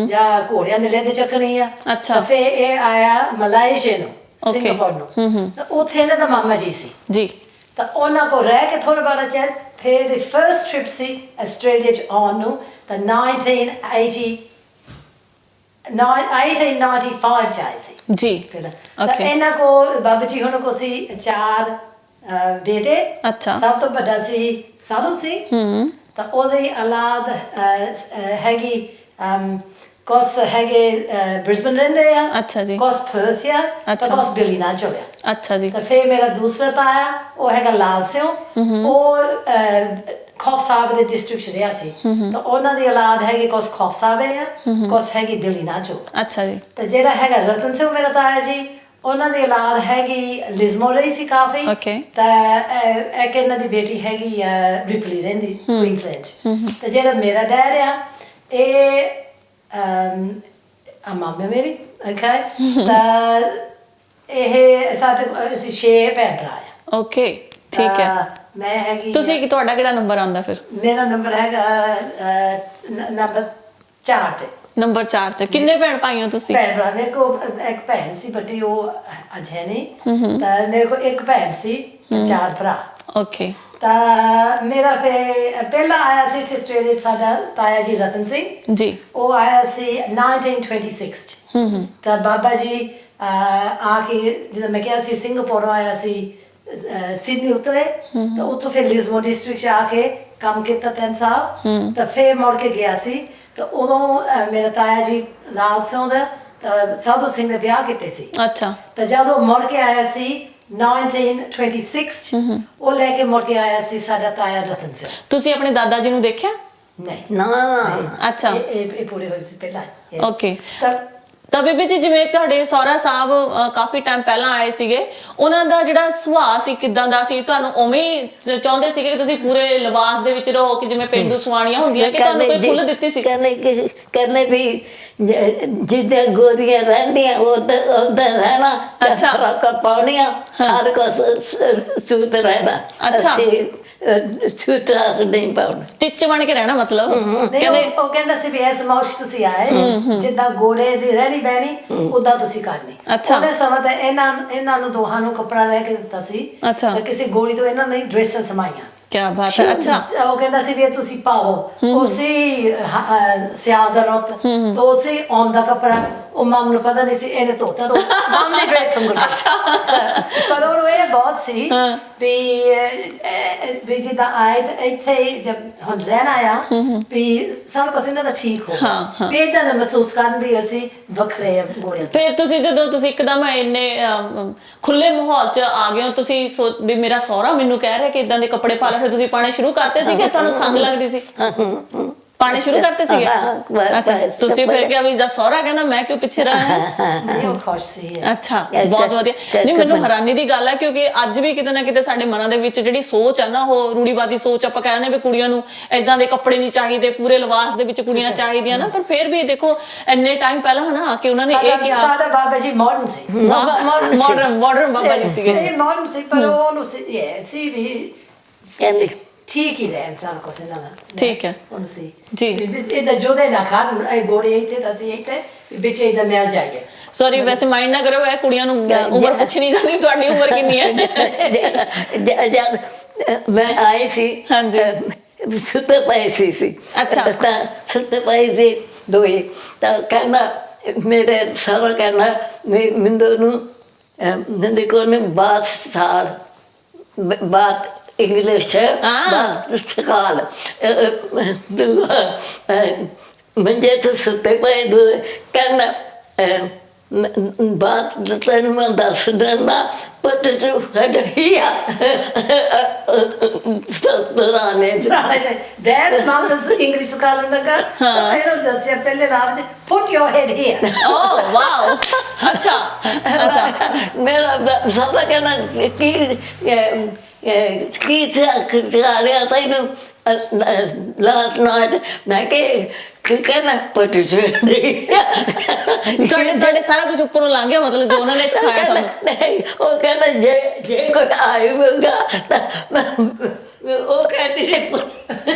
ਜਾਂ ਘੋੜਿਆਂ ਦੇ ਲੈਂਦੇ ਚੱਕਣੀ ਆ। ਅੱਛਾ। ਫਿਰ ਇਹ ਆਇਆ ਮਲਾਇਸ਼ੀਆ ਨੂੰ, ਸਿੰਗਾਪੁਰ ਨੂੰ, ਤਾਂ ਉੱਥੇ ਇਹਨਾਂ ਦਾ ਮਾਮਾ ਜੀ ਸੀ ਜੀ, ਤਾਂ ਉਹਨਾਂ ਕੋਲ ਰਹਿ ਕੇ ਥੋੜਾ ਬਾਰਾ ਚਿਰ ਫਿਰ ਦੀ ਫਰਸਟ ਟ੍ਰਿਪ ਸੀ ਆਸਟ੍ਰੇਲੀਆ ਚ ਆਉਣ ਨੂੰ, ਤਾਂ 1895 ਚ ਆਏ ਸੀ ਜੀ। ਤਾਂ ਇਹਨਾਂ ਕੋਲ ਬਾਬਾ ਜੀ ਉਹਨਾਂ ਕੋਲ ਸੀ 4 ਬੇਟੇ। ਅੱਛਾ। ਸਭ ਤੋਂ ਵੱਡਾ ਸੀ ਸਾਧੂ ਸੀ, ਤਾਂ ਉਹਦੀ ਔਲਾਦ ਹੈਗੀ ਕੁਛ ਹੈਗੇ ਬ੍ਰਿਸਬਨ ਰਹਿੰਦੇ ਆ। ਅੱਛਾ ਜੀ। ਕੁਛ ਪਰਥ ਆ, ਤਾਂ ਕੁਛ ਬਿਲੀ ਨਾਲ ਚੋਲਿਆ। ਅੱਛਾ ਜੀ। ਤਾਂ ਫਿਰ ਮੇਰਾ ਦੂਸਰਾ ਤਾਇਆ ਉਹ ਹੈਗਾ ਲਾਲ ਸਿਉ, ਉਹ ਖੌਫ ਸਾਹਿਬ ਦੇ ਡਿਸਟ੍ਰਿਕਟ ਚ ਰਿਹਾ ਸੀ, ਤਾਂ ਉਹਨਾਂ ਦੀ ਔਲਾਦ ਹੈਗੀ ਕੁਛ ਖੌਫ ਸਾਹਿਬ ਆ, ਕੁਛ ਹੈਗੀ ਬਿਲੀ ਨਾਲ ਚੋ। ਅੱਛਾ ਜੀ। ਤਾਂ ਜਿਹੜਾ ਹੈਗਾ ਰਤਨ ਸਿਉ ਮੇਰਾ ਤਾਇਆ ਜੀ, ਉਹਨਾਂ ਦੀ ਔਲਾਦ ਹੈਗੀ ਲਿਜ਼ਮੋ ਰਹੀ ਸੀ ਕਾਫੀ, ਤਾਂ ਇੱਕ ਇਹਨਾਂ ਦੀ ਬੇਟੀ ਹੈਗੀ ਰਿਪਲੀ ਰਹਿੰਦੀ ਕੁਈਨਸਲੈਂਡ ਚ। ਤਾਂ ਜਿਹੜਾ ਮੇਰਾ ਡੈਡ ਆ ਇਹ ਮਾਮੇ ਮੇਰੀ ਤਾਂ ਇਹ ਸਾਡੇ ਅਸੀਂ 6 ਭੈਣ ਭਰਾ ਆ। ਓਕੇ ਠੀਕ ਹੈ। ਮੈਂ ਹੈਗੀ, ਤੁਸੀਂ ਤੁਹਾਡਾ ਕਿਹੜਾ ਨੰਬਰ ਆਉਂਦਾ ਫਿਰ? ਮੇਰਾ ਨੰਬਰ ਹੈਗਾ ਨੰਬਰ 4 ਤੇ। ਨੰਬਰ 4 ਤੇ। ਕਿੰਨੇ ਭੈਣ ਭਾਈ ਹੋ ਤੁਸੀਂ? ਭੈਣ ਭਰਾ ਮੇਰੇ ਕੋਲ ਇੱਕ ਭੈਣ ਸੀ ਵੱਡੀ, ਉਹ ਅੱਜ ਹੈ ਨਹੀਂ, ਤਾਂ ਮੇਰੇ ਕੋਲ ਇੱਕ ਭੈਣ ਸੀ, 4 ਭਰਾ। ਓਕੇ। ਤਾਂ ਮੇਰਾ ਫਿਰ ਪਹਿਲਾਂ ਆਇਆ ਸੀ ਇੱਥੇ ਆਸਟ੍ਰੇਲੀਆ ਸਾਡਾ ਤਾਇਆ ਜੀ ਰਤਨ ਸਿੰਘ ਜੀ, ਉਹ ਆਇਆ ਸੀ 1926 ਚ। ਤਾਂ ਬਾਬਾ ਜੀ ਆ ਕੇ ਜਦੋਂ ਮੈਂ ਕਿਹਾ ਸੀ ਸਿੰਗਾਪੁਰ ਆਇਆ ਸੀ, ਸਿਡਨੀ ਉਤਰੇ, ਤਾਂ ਉੱਥੋਂ ਫਿਰ ਲਿਜ਼ਮੋ ਡਿਸਟ੍ਰਿਕਟ ਚ ਆ ਕੇ ਕੰਮ ਕੀਤਾ 3 ਸਾਲ, ਤਾਂ ਫਿਰ ਮੁੜ ਕੇ ਗਿਆ ਸੀ। ਤਾਂ ਉਦੋਂ ਮੇਰਾ ਤਾਇਆ ਜੀ ਲਾਲ ਸਿਉ ਦਾ ਸਾਧੂ ਸਿੰਘ ਦੇ ਵਿਆਹ ਕੀਤੇ ਸੀ। ਅੱਛਾ। ਤਾਂ ਜਦੋਂ ਮੁੜ ਕੇ ਆਇਆ ਸੀ 1926 ਉਹ ਲੈ ਕੇ ਮੁੜ ਕੇ ਆਇਆ ਸੀ ਸਾਡਾ ਤਾਇਆ ਰਤਨ ਸਿੰਘ। ਤੁਸੀਂ ਆਪਣੇ ਦਾਦਾ ਜੀ ਨੂੰ ਦੇਖਿਆ? ਨਹੀਂ ਨਾ। ਅੱਛਾ। ਇਹ ਪੂਰੇ ਹੋਏ ਸੀ ਪਹਿਲਾਂ। ਓਕੇ। ਤਾਂ ਬੀਬੀ ਜੀ ਜਿਵੇਂ ਤੁਹਾਡੇ ਸਹੁਰਾ ਸਾਹਿਬ ਕਾਫੀ ਟਾਈਮ ਪਹਿਲਾਂ ਆਏ ਸੀਗੇ, ਉਹਨਾਂ ਦਾ ਜਿਹੜਾ ਸੁਭਾਅ ਸੀ ਕਿਦਾਂ ਦਾ ਸੀ? ਤੁਹਾਨੂੰ ਉਵੇਂ ਹੀ ਚਾਹੁੰਦੇ ਸੀਗੇ ਕਿ ਤੁਸੀਂ ਪੂਰੇ ਲਿਬਾਸ ਦੇ ਵਿੱਚ ਰਹੋ ਕਿ ਜਿਵੇਂ ਪਿੰਡੂ ਸੁਆਣੀਆਂ ਹੁੰਦੀਆਂ, ਕਿ ਤੁਹਾਨੂੰ ਕੋਈ ਖੁੱਲ੍ਹ ਦਿੱਤੀ ਸੀ? ਕਹਿੰਦੇ ਵੀ ਜਿੱਦਾਂ ਗੋਰੀਆਂ ਰਹਿੰਦੀਆਂ ਉਦਾਂ ਰਹਿਣਾ, ਫਰਾਕਾਂ ਪਾਉਣੀਆਂ, ਹਰ ਕੁਛ ਸੂਤ ਰਹਿਣਾ। ਅੱਛਾ। ਛੂਟਾ ਨਹੀਂ ਪਾਉਣਾ, ਟਿੱਚ ਬਣ ਕੇ ਰਹਿਣਾ ਮਤਲਬ। ਨਹੀਂ, ਕਹਿੰਦੇ ਉਹ ਕਹਿੰਦਾ ਸੀ ਵੀ ਇਸ ਮੌਸ਼ ਤੁਸੀਂ ਆਏ ਜਿੱਦਾਂ ਗੋੜੇ ਦੀ ਰਹਿਣੀ ਬਹਿਣੀ ਉਦਾਂ ਤੁਸੀਂ ਕਰਨੀ। ਅੱਛਾ। ਉਹਨੇ ਸਮਾਂ ਤਾਂ ਇਹਨਾਂ ਨੂੰ ਦੋਹਾਂ ਨੂੰ ਕੱਪੜਾ ਲੈ ਕੇ ਦਿੱਤਾ ਸੀ। ਅੱਛਾ। ਤਾਂ ਕਿਸੇ ਗੋੜੀ ਤੋਂ ਇਹਨਾਂ ਨੇ ਡਰੈਸਾਂ ਸਮਾਈਆਂ। ਕਿਆ ਬਾਤ ਹੈ। ਅੱਛਾ। ਉਹ ਕਹਿੰਦਾ ਸੀ ਵੀ ਇਹ ਤੁਸੀਂ ਪਾਓ ਉਸੇ ਸਿਆਲ ਦਾ ਰੁੱਤ ਤਾਂ ਉਸੇ ਆਉਣ ਦਾ ਕੱਪੜਾ। ਉਹ ਮਾਮ ਨੂੰ ਪਤਾ ਨਹੀਂ ਸੀ ਇਹਨੇ ਧੋਤਾ ਤਾਂ ਮਾਮ ਨੇ ਡਰੈਸ ਸੰਭਲ। ਅੱਛਾ। ਪਰ ਉਹਨੂੰ ਇਹ ਬਹੁਤ ਸੀ ਵੀ ਜਿੱਦਾਂ ਆਏ ਤਾਂ ਇੱਥੇ ਜਦ ਹੁਣ ਰਹਿਣਾ ਆ ਵੀ ਸਭ ਕੁਛ ਇਹਨਾਂ ਦਾ ਠੀਕ ਹੋ ਵੀ ਏਦਾਂ ਦਾ ਮਹਿਸੂਸ ਕਰਨ ਵੀ ਅਸੀਂ ਵੱਖਰੇ ਆ ਗੋਰਿਆਂ ਤੋਂ। ਫਿਰ ਤੁਸੀਂ ਜਦੋਂ ਤੁਸੀਂ ਇੱਕਦਮ ਇੰਨੇ ਖੁੱਲੇ ਮਾਹੌਲ 'ਚ ਆ ਗਏ ਹੋ, ਤੁਸੀਂ ਵੀ ਮੇਰਾ ਸਹੁਰਾ ਮੈਨੂੰ ਕਹਿ ਰਿਹਾ ਕਿ ਇਦਾਂ ਦੇ ਕੱਪੜੇ ਪਾ ਲੈ, ਫਿਰ ਤੁਸੀਂ ਪਾਣੇ ਸ਼ੁਰੂ ਕਰਤੇ ਸੀਗੇ? ਤੁਹਾਨੂੰ ਸੰਗ ਲੱਗਦੀ ਸੀ? ਪਾਣੇ ਸ਼ੁਰੂ ਕਰਤੇ ਸੀਗੇ? ਅੱਛਾ। ਤੁਸੀਂ ਫਿਰ ਕਿਹਾ ਵੀ ਜਦ ਸਹੁਰਾ ਕਹਿੰਦਾ ਮੈਂ ਕਿਉਂ ਪਿੱਛੇ ਰਹਾਂ? ਨਹੀਂ, ਉਹ ਖੁਸ਼ ਸੀ। ਅੱਛਾ, ਬਹੁਤ ਵਧੀਆ। ਨਹੀਂ, ਮੈਨੂੰ ਹੈਰਾਨੀ ਦੀ ਗੱਲ ਹੈ ਕਿਉਂਕਿ ਅੱਜ ਵੀ ਕਿਤੇ ਨਾ ਕਿਤੇ ਸਾਡੇ ਮਨਾਂ ਦੇ ਵਿੱਚ ਜਿਹੜੀ ਸੋਚ ਹੈ ਨਾ, ਉਹ ਰੂੜੀਵਾਦੀ ਸੋਚ ਆਪਾਂ ਕਹਿੰਦੇ ਵੀ ਕੁੜੀਆਂ ਨੂੰ ਏਦਾਂ ਦੇ ਕੱਪੜੇ ਨਹੀਂ ਚਾਹੀਦੇ, ਪੂਰੇ ਲਿਬਾਸ ਦੇ ਵਿੱਚ ਕੁੜੀਆਂ ਚਾਹੀਦੀਆਂ ਨਾ। ਪਰ ਫਿਰ ਵੀ ਦੇਖੋ ਇੰਨੇ ਟਾਈਮ ਪਹਿਲਾਂ ਹਨਾ ਕਿ ਉਹਨਾਂ ਨੇ ਇਹ ਕਿਹਾ। ਸਾਡਾ ਬਾਬਾ ਜੀ ਮਾਡਰਨ ਸੀ। ਮਾਡਰਨ ਬਾਬਾ ਜੀ ਸੀਗੇ। ਇਹ ਮਾਡਰਨ ਸੀ ਪਰ ਉਹਨੂੰ ਸੀ ਵੀ ਕਹਿੰਦੇ ਠੀਕ ਹੀ ਰਹਿਣ ਸਾਰਾ ਕੁਛ ਇਹਨਾਂ ਦਾ। ਠੀਕ ਹੈ ਉਹਨੂੰ ਸੀ ਜੀ। ਇਹਦਾ ਜੋਦੇ ਨਾ ਖਾਣ ਇਹ ਗੋੜੇ ਇੱਥੇ ਤਾਂ ਸੀ ਇੱਥੇ ਵਿੱਚ ਇਹਦਾ ਮਿਲ ਜਾਈਏ। ਸੌਰੀ, ਵੈਸੇ ਮਾਈਂਡ ਨਾ ਕਰੋ, ਇਹ ਕੁੜੀਆਂ ਨੂੰ ਉਮਰ ਪੁੱਛਣੀ ਜਾਂਦੀ ਤੁਹਾਡੀ ਉਮਰ ਕਿੰਨੀ ਹੈ? ਜਦ ਮੈਂ ਆਈ ਸੀ ਸੁੱਤੇ ਪਏ ਸੀ। ਅੱਛਾ। ਤਾਂ ਸੁੱਤੇ ਪਏ ਸੀ ਦੋਏ ਤਾਂ ਕਹਿੰਦਾ ਮੇਰੇ ਸਾਰਾ ਕਹਿੰਦਾ ਮਿੰਦੋ ਨੂੰ ਦੇਖੋ ਨੇ ਬਾਤ ਇੰਗਲਿਸ਼ ਬਾਤ ਸਕਾਲ ਮੰਜੇ ਤੇ ਸੁੱਤੇ ਪਏ ਦੋਏ ਕਹਿੰਦਾ ਬਾਤ ਤੈਨੂੰ ਮੈਂ ਦੱਸ ਦਿੰਦਾ ਪਰ ਤੂੰ ਹਟਿਆ ਡੈਡ ਮਾਮ ਨੂੰ ਇੰਗਲਿਸ਼ ਸਿਖਾਉਣ ਲੱਗਾ। ਇਹਨੂੰ ਦੱਸਿਆ ਪਹਿਲੇ ਰਾਤ ਚ ਪੁੱਟ ਯੋਰ ਹੈਡ ਹੇਅਰ। ਓਹ ਵਾਓ। ਅੱਛਾ। ਅੱਛਾ। ਮੇਰਾ ਸਾਡਾ ਕਹਿਣਾ ਕੀ ਸਿਖਾ ਰਿਹਾ ਤੈਨੂੰ ਲਾਸਟ ਨਾਈਟ? ਮੈਂ ਕਹਿਣਾ ਪਟ ਤੁਹਾਡੇ ਸਾਰਾ ਕੁਝ ਉੱਪਰੋਂ ਲੰਘ ਗਿਆ ਮਤਲਬ ਜੋ ਉਹਨਾਂ ਨੇ ਸਿਖਾਇਆ ਤੁਹਾਨੂੰ? ਨਹੀਂ, ਉਹ ਕਹਿੰਦਾ ਜੇ ਕੋਈ ਆਏਗਾ ਤਾਂ ਉਹ ਕਹਿੰਦੀ ਸੀ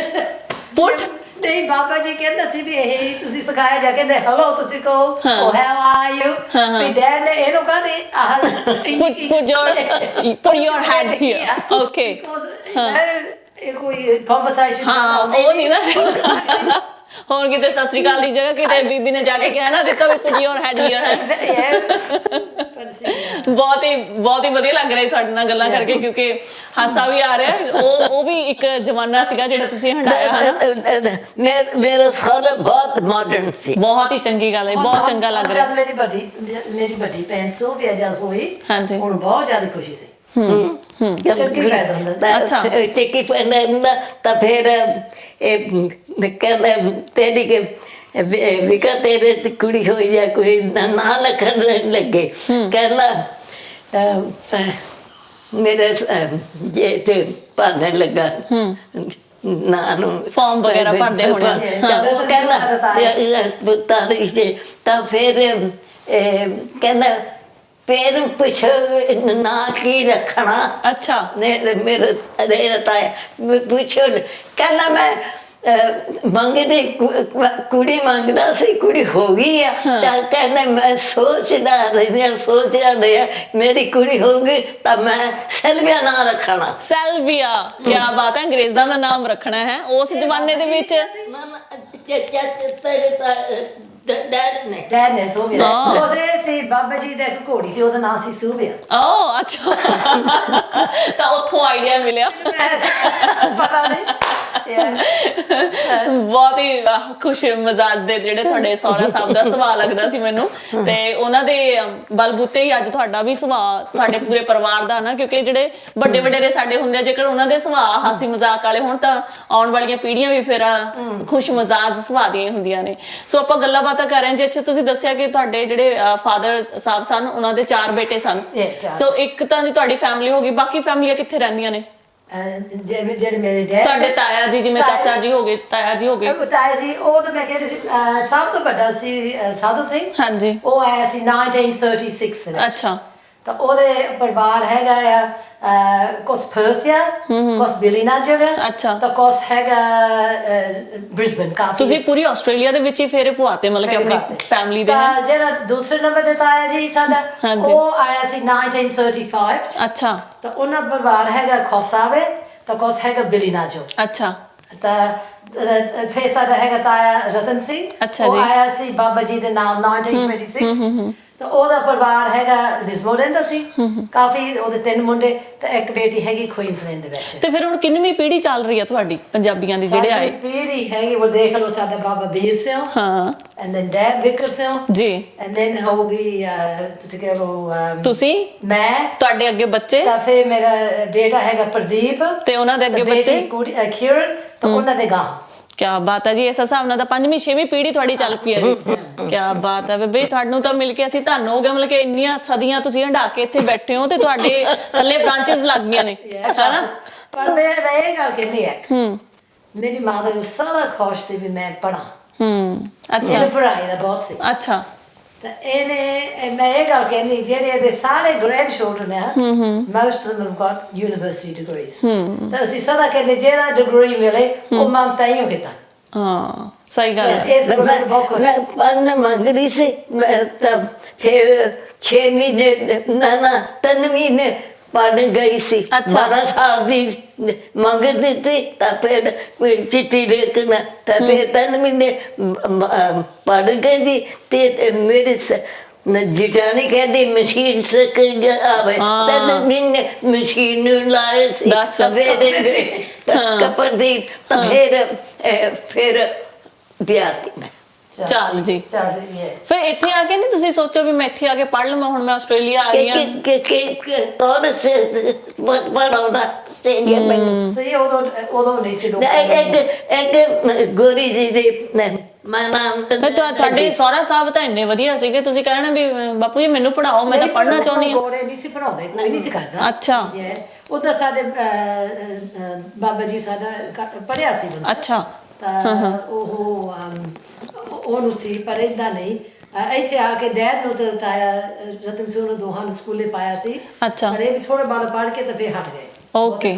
ਪੁੱਟ। ਨਹੀਂ, ਬਾਬਾ ਜੀ ਕਹਿੰਦਾ ਸੀ ਵੀ ਇਹ ਤੁਸੀਂ ਸਿਖਾਇਆ ਜਾ। ਕਹਿੰਦੇ ਹਲੋ ਤੁਸੀਂ ਕਹੋ ਓ ਹਾਊ ਆਰ ਯੂ। ਵੀ ਡੈਡ ਨੇ ਇਹਨੂੰ ਕਹਿੰਦੇ put your head here. Okay. ਇਹ ਕੋਈ ਕਨਵਰਸੇਸ਼ਨ ਉਹ ਨਹੀਂ ਨਾ। ਹੋਰ ਕਿਤੇ ਸਤਿ ਸ੍ਰੀ ਅਕਾਲ ਦੀ ਜਗ੍ਹਾ ਕਿਤੇ ਬੀਬੀ ਨੇ ਜਾ ਕੇ ਕਹਿ ਨਾ ਦਿੱਤਾ ਵੀ put your head here ਹੈ। ਬਹੁਤ ਹੀ ਵਧੀਆ ਲੱਗ ਰਿਹਾ ਤੁਹਾਡੇ ਨਾਲ ਗੱਲਾਂ ਕਰਕੇ ਕਿਉਂਕਿ ਹਾਸਾ ਵੀ ਆ ਰਿਹਾ। ਉਹ ਵੀ ਇੱਕ ਜ਼ਮਾਨਾ ਸੀਗਾ ਜਿਹੜਾ ਤੁਸੀਂ ਹੰਡਾਇਆ ਹੈ। ਮੇਰਾ ਸਾਰਾ ਬਹੁਤ ਮਾਡਰਨ ਸੀ। ਬਹੁਤ ਹੀ ਚੰਗੀ ਗੱਲ ਹੈ, ਬਹੁਤ ਚੰਗਾ ਲੱਗ ਰਿਹਾ। ਮੇਰੀ ਵੱਡੀ ਭੈਣ ਸੋਫੀਆ ਜਦ ਹੋਈ ਹੁਣ ਬਹੁਤ ਜ਼ਿਆਦਾ ਖੁਸ਼ੀ ਸੀ। ਚੱਕੀ ਪੈਦਾ ਹੁੰਦਾ। ਅੱਛਾ। ਚੱਕੀ ਪੈਦਾ ਹੁੰਦਾ ਤਾਂ ਫਿਰ ਕਹਿੰਦਾ ਤੇਰੀ ਵਿਕਾ ਤੇਰੇ ਤੇ ਕੁੜੀ ਹੋਈ ਜਾਂ ਕੁੜੀ ਨਾ ਰੱਖਣ ਲੱਗੇ। ਕਹਿੰਦਾ ਮੇਰੇ ਜੇ ਤੇ ਪਾਣ ਲੱਗਾ ਨਾ ਨੂੰ ਫਾਰਮ ਵਗੈਰਾ ਭਰਦੇ ਹੋਣੇ। ਕਹਿੰਦਾ ਤਾਂ ਫਿਰ ਕਹਿੰਦਾ ਫਿਰ ਪੁੱਛ ਨਾ ਕੀ ਰੱਖਣਾ। ਅੱਛਾ। ਮੇਰੇ ਤਾਇਆ ਪੁੱਛੋ ਕਹਿੰਦਾ ਮੈਂ ਮੰਗਦੇ ਕੁੜੀ ਮੰਗਦਾ ਸੀ, ਕੁੜੀ ਹੋ ਗਈ ਆ। ਤਾਂ ਕਹਿੰਦਾ ਮੈਂ ਸੋਚਦਾ ਰਿਹਾ ਮੇਰੀ ਕੁੜੀ ਹੋ ਗਈ ਤਾਂ ਮੈਂ ਸੈਲਵੀਆ ਨਾਂ ਰੱਖਣਾ। ਸੈਲਵੀਆ, ਕੀ ਬਾਤ ਹੈ। ਅੰਗਰੇਜ਼ਾਂ ਦਾ ਨਾਮ ਰੱਖਣਾ ਹੈ ਉਸ ਜ਼ਮਾਨੇ ਦੇ ਵਿੱਚ। ਡੈਡ ਨੇ ਸੋਫੀਆ ਉਸੇ ਸੀ ਬਾਬਾ ਜੀ ਦਾ ਇੱਕ ਘੋੜੀ ਸੀ ਉਹਦਾ ਨਾਮ ਸੀ ਸੋਫੀਆ। ਓ ਅੱਛਾ। ਤਾਂ ਉੱਥੋਂ ਆਈਡੀਆ ਮਿਲਿਆ। ਪਤਾ ਨਹੀਂ। ਬਹੁਤ ਹੀ ਖੁਸ਼ ਮਜ਼ਾਜ ਦੇ ਜਿਹੜੇ ਤੁਹਾਡੇ ਸਹੁਰਾ ਸਾਹਿਬ ਦਾ ਸੁਭਾਅ ਲੱਗਦਾ ਸੀ ਮੈਨੂੰ ਤੇ ਉਹਨਾਂ ਦੇ ਬਲਬੂਤੇ ਹੀ ਅੱਜ ਤੁਹਾਡਾ ਵੀ ਸੁਭਾਅ ਤੁਹਾਡੇ ਪੂਰੇ ਪਰਿਵਾਰ ਦਾ ਨਾ ਕਿਉਂਕਿ ਜਿਹੜੇ ਵੱਡੇ ਵਡੇਰੇ ਸਾਡੇ ਹੁੰਦੇ ਆ ਜੇਕਰ ਉਹਨਾਂ ਦੇ ਸੁਭਾਅ ਹਾਸੀ ਮਜ਼ਾਕ ਵਾਲੇ ਹੋਣ ਤਾਂ ਆਉਣ ਵਾਲੀਆਂ ਪੀੜ੍ਹੀਆਂ ਵੀ ਫਿਰ ਖੁਸ਼ ਮਜ਼ਾਜ ਸੁਭਾਅ ਦੀਆਂ ਹੁੰਦੀਆਂ ਨੇ। ਸੋ ਆਪਾਂ ਗੱਲਾਂ ਬਾਤਾਂ ਕਰ ਰਹੇ ਜੇ ਤੁਸੀਂ ਦੱਸਿਆ ਕਿ ਤੁਹਾਡੇ ਜਿਹੜੇ ਫਾਦਰ ਸਾਹਿਬ ਸਨ ਉਹਨਾਂ ਦੇ 4 ਬੇਟੇ ਸਨ। ਸੋ ਇੱਕ ਤਾਂ ਜੀ ਤੁਹਾਡੀ ਫੈਮਿਲੀ ਹੋ ਗਈ, ਬਾਕੀ ਫੈਮਲੀਆਂ ਕਿੱਥੇ ਰਹਿੰਦੀਆਂ ਨੇ? ਜਿਹੜੇ ਮੇਰੇ ਡੈਡ ਤੁਹਾਡੇ ਤਾਇਆ ਜੀ ਜਿਵੇਂ ਚਾਚਾ ਜੀ ਹੋ ਗਏ, ਤਾਇਆ ਜੀ ਹੋ ਗਏ। ਤਾਇਆ ਜੀ ਉਹ ਤਾਂ ਮੈਂ ਕਹਿੰਦੀ ਸੀ ਸਭ ਤੋਂ ਵੱਡਾ ਸੀ ਸਾਧੂ ਸਿੰਘ। ਹਾਂਜੀ। ਉਹ ਆਇਆ ਸੀ 1936 ਵਿੱਚ। ਅੱਛਾ। ਤਾਂ ਉਹਦੇ ਪਰਿਵਾਰ ਹੈਗਾ ਆ ਕੁਛ ਪਰਥ ਆ, ਕੁਛ ਬਿਲੀਨਾਜਰ ਆ, ਅੱਛਾ। ਤਾਂ ਕੁਛ ਹੈਗਾ ਬ੍ਰਿਸਬਨ। ਕਾਫੀ ਤੁਸੀਂ ਪੂਰੀ ਆਸਟ੍ਰੇਲੀਆ ਦੇ ਵਿੱਚ ਹੀ ਫੇਰੇ ਪਵਾਤੇ ਮਤਲਬ ਕਿ ਆਪਣੀ ਫੈਮਿਲੀ ਦੇ। ਤਾਂ ਜਿਹੜਾ ਦੂਸਰੇ ਨੰਬਰ ਤੇ ਤਾਇਆ ਜੀ ਸਾਡਾ, ਉਹ ਆਇਆ ਸੀ 1935 ਚ। ਅੱਛਾ। ਤਾਂ ਉਹਨਾਂ ਪਰਿਵਾਰ ਹੈਗਾ ਖੋਫਸਾਵੇ, ਤਾਂ ਕੁਛ ਹੈਗਾ ਬਿਲੀਨਾਜੋ। ਅੱਛਾ। ਤਾਂ ਫਿਰ ਸਾਡਾ ਹੈਗਾ ਤਾਇਆ ਰਤਨ ਸਿੰਘ, ਅੱਛਾ ਉਹ ਜੀ। ਆਇਆ ਸੀ ਬਾਬਾ ਜੀ ਦੇ ਨਾਲ 1926। ਤਾਂ ਉਹਦਾ ਪਰਿਵਾਰ ਹੈਗਾ ਲਿਸਬਨ ਰਹਿੰਦਾ ਸੀ। ਕਾਫੀ ਉਹਦੇ 3 ਮੁੰਡੇ ਤੇ ਇੱਕ ਬੇਟੀ ਹੈਗੀ ਕੁਈਨਜ਼ਲੈਂਡ ਦੇ ਵਿੱਚ। ਤੇ ਫਿਰ ਹੁਣ ਕਿੰਨਵੀਂ ਪੀੜ੍ਹੀ ਚੱਲ ਰਹੀ ਆ ਤੁਹਾਡੀ ਪੰਜਾਬੀਆਂ ਦੀ ਜਿਹੜੇ ਆਏ? ਪੀੜ੍ਹੀ ਹੈਗੀ ਉਹ ਦੇਖ ਲਓ, ਸਾਡਾ ਬਾਬਾ ਵੀਰ ਸਿੰਘ, ਹਾਂ and then dad wicker Singh ji, and then ਹੋ ਗਈ ਤੁਸੀਂ ਕਹਿ ਲਓ ਤੁਸੀਂ, ਮੈਂ, ਤੁਹਾਡੇ ਅੱਗੇ ਬੱਚੇ, ਤਾਂ ਫਿਰ ਮੇਰਾ ਬੇਟਾ ਹੈਗਾ ਪ੍ਰਦੀਪ, ਤੇ ਉਹਨਾਂ ਦੇ ਅੱਗੇ ਬੱਚੇ ਕੁੜੀ ਕਿਰਨ, ਤਾਂ ਉਹਨਾਂ ਦੇ ਗਾਂ। ਕਿਆ ਬਾਤ ਹੈ ਜੀ। ਇਸ ਹਿਸਾਬ ਨਾਲ ਤਾਂ 5ਵੀਂ 6ਵੀਂ ਪੀੜ੍ਹੀ ਤੁਹਾਡੀ ਚੱਲ ਪਈ ਹੈ ਜੀ। ਕਿਆ ਬਾਤ ਹੈ ਬੇਬੇ, ਤੁਹਾਨੂੰ ਤਾਂ ਮਿਲ ਕੇ ਅਸੀਂ ਧੰਨ ਹੋ ਗਏ। ਮਤਲਬ ਕਿ ਇੰਨੀਆਂ ਸਦੀਆਂ ਤੁਸੀਂ ਹੰਢਾ ਕੇ ਇੱਥੇ ਬੈਠੇ ਹੋ ਤੇ ਤੁਹਾਡੇ ਥੱਲੇ ਬ੍ਰਾਂਚਸ ਲੱਗ ਗਈਆਂ ਨੇ, ਹੈਨਾ? ਪਰ ਮੈਂ ਇਹ ਗੱਲ ਕਹਿੰਦੀ ਹੈ, ਮੇਰੀ ਮਾਂ ਦਾ ਸਾਰਾ ਖੁਸ਼ ਸੀ ਵੀ ਮੈਂ ਪੜਾਂ। ਅੱਛਾ। ਇਹਨੂੰ ਪੜ੍ਹਾਈ ਦਾ ਬਹੁਤ ਸੀ। ਅੱਛਾ। ਤਾਂ ਮੈਂ ਇਹ ਗੱਲ ਕਹਿੰਦੀ, ਜਿਹੜੇ ਇਹਦੇ ਸਾਰੇ ਗ੍ਰੈਂਡ ਚਿਲਡਰਨ ਆ, most of them have got university degrees। ਤਾਂ ਅਸੀਂ ਸਦਾ ਕਹਿੰਦੇ ਜਿਹੜਾ ਡਿਗਰੀ ਮਿਲੇ ਉਹ ਮੰਗਤਾ ਹੀ ਕੀਤਾ। ਹਾਂ, ਸਹੀ ਗੱਲ ਹੈ। ਇਸ ਗੱਲ ਨਾਲ ਬਹੁਤ ਖੁਸ਼। ਮੈਂ ਪੜ੍ਹਨ ਮੰਗ ਰਹੀ ਸੀ, ਮੈਂ ਤਾਂ ਫਿਰ 6 ਮਹੀਨੇ 3 ਮਹੀਨੇ ਪੜ੍ਹ ਗਈ ਸੀ। 12 ਸਾਲ ਦੀ ਮੰਗ ਦਿੱਤੀ, ਤਾਂ ਫਿਰ ਚਿੱਠੀ ਲਿਖਣਾ, ਤਾਂ ਫਿਰ 3 ਮਹੀਨੇ ਪੜ੍ਹ ਗਈ ਸੀ। ਤੇ ਮੇਰੇ ਜਿਟਾਨੀ ਕਹਿੰਦੀ ਮਸ਼ੀਨ ਸਿੱਖ ਆਵੇ, 3 ਮਹੀਨੇ ਮਸ਼ੀਨ ਨੂੰ ਲਾਏ ਸੀ। ਕੱਪੜ ਦੀ ਤਾਂ ਫਿਰ ਵਿਆਹ ਦੀ ਮੈਂ। ਚੱਲ ਜੀ। ਫਿਰ ਇੱਥੇ ਆ ਕੇ ਨਹੀਂ ਤੁਸੀਂ ਸੋਚੋ ਵੀ ਮੈਂ ਇੱਥੇ ਆ ਕੇ ਪੜ੍ਹ ਲਵਾਂ, ਹੁਣ ਮੈਂ ਆਸਟ੍ਰੇਲੀਆ ਆ ਗਈ ਹਾਂ? ਕੌਣ ਪੜਾਉਂਦਾ ਆਸਟ੍ਰੇਲੀਆ ਮੈਨੂੰ? ਸਹੀ, ਉਦੋਂ ਨਹੀਂ ਸੀ ਲੋਕ। ਇੱਕ ਗੋਰੀ ਜੀ ਦੀ ਮੈਂ ਨਾਮ ਤੁਹਾਡੇ ਸਹੁਰਾ ਸਾਹਿਬ ਤਾਂ ਇੰਨੇ ਵਧੀਆ ਸੀਗੇ, ਤੁਸੀਂ ਕਹਿਣਾ ਵੀ ਬਾਪੂ ਜੀ ਮੈਨੂੰ ਪੜਾਓ, ਮੈਂ ਤਾਂ ਪੜ੍ਹਨਾ ਚਾਹੁੰਦੀ ਹਾਂ। ਗੋਰੇ ਨਹੀਂ ਸੀ ਪੜਾਉਂਦੇ, ਕੋਈ ਨਹੀਂ ਸੀ ਕਰਦਾ। ਅੱਛਾ। ਉਹਦਾ ਸਾਡੇ ਬਾਬਾ ਜੀ ਸਾਡਾ ਪੜਿਆ ਸੀ ਬੰਦਾ। ਅੱਛਾ। ਤਾਂ ਉਹਨੂੰ ਸੀ, ਪਰ ਏਦਾਂ ਨਹੀਂ। ਇੱਥੇ ਆ ਕੇ ਡੈਡ ਨੂੰ ਤੇ ਤਾਇਆ ਰਤਨ ਸਿੰਘ ਨੂੰ ਦੋਹਾਂ ਨੂੰ ਸਕੂਲੇ ਪਾਇਆ ਸੀ। ਅੱਛਾ। ਪਰ ਇਹ ਵੀ ਥੋੜਾ ਬਾਲ ਪੜ੍ਹ ਕੇ ਤਾਂ ਫਿਰ ਹਟ ਗਏ। ਓਕੇ।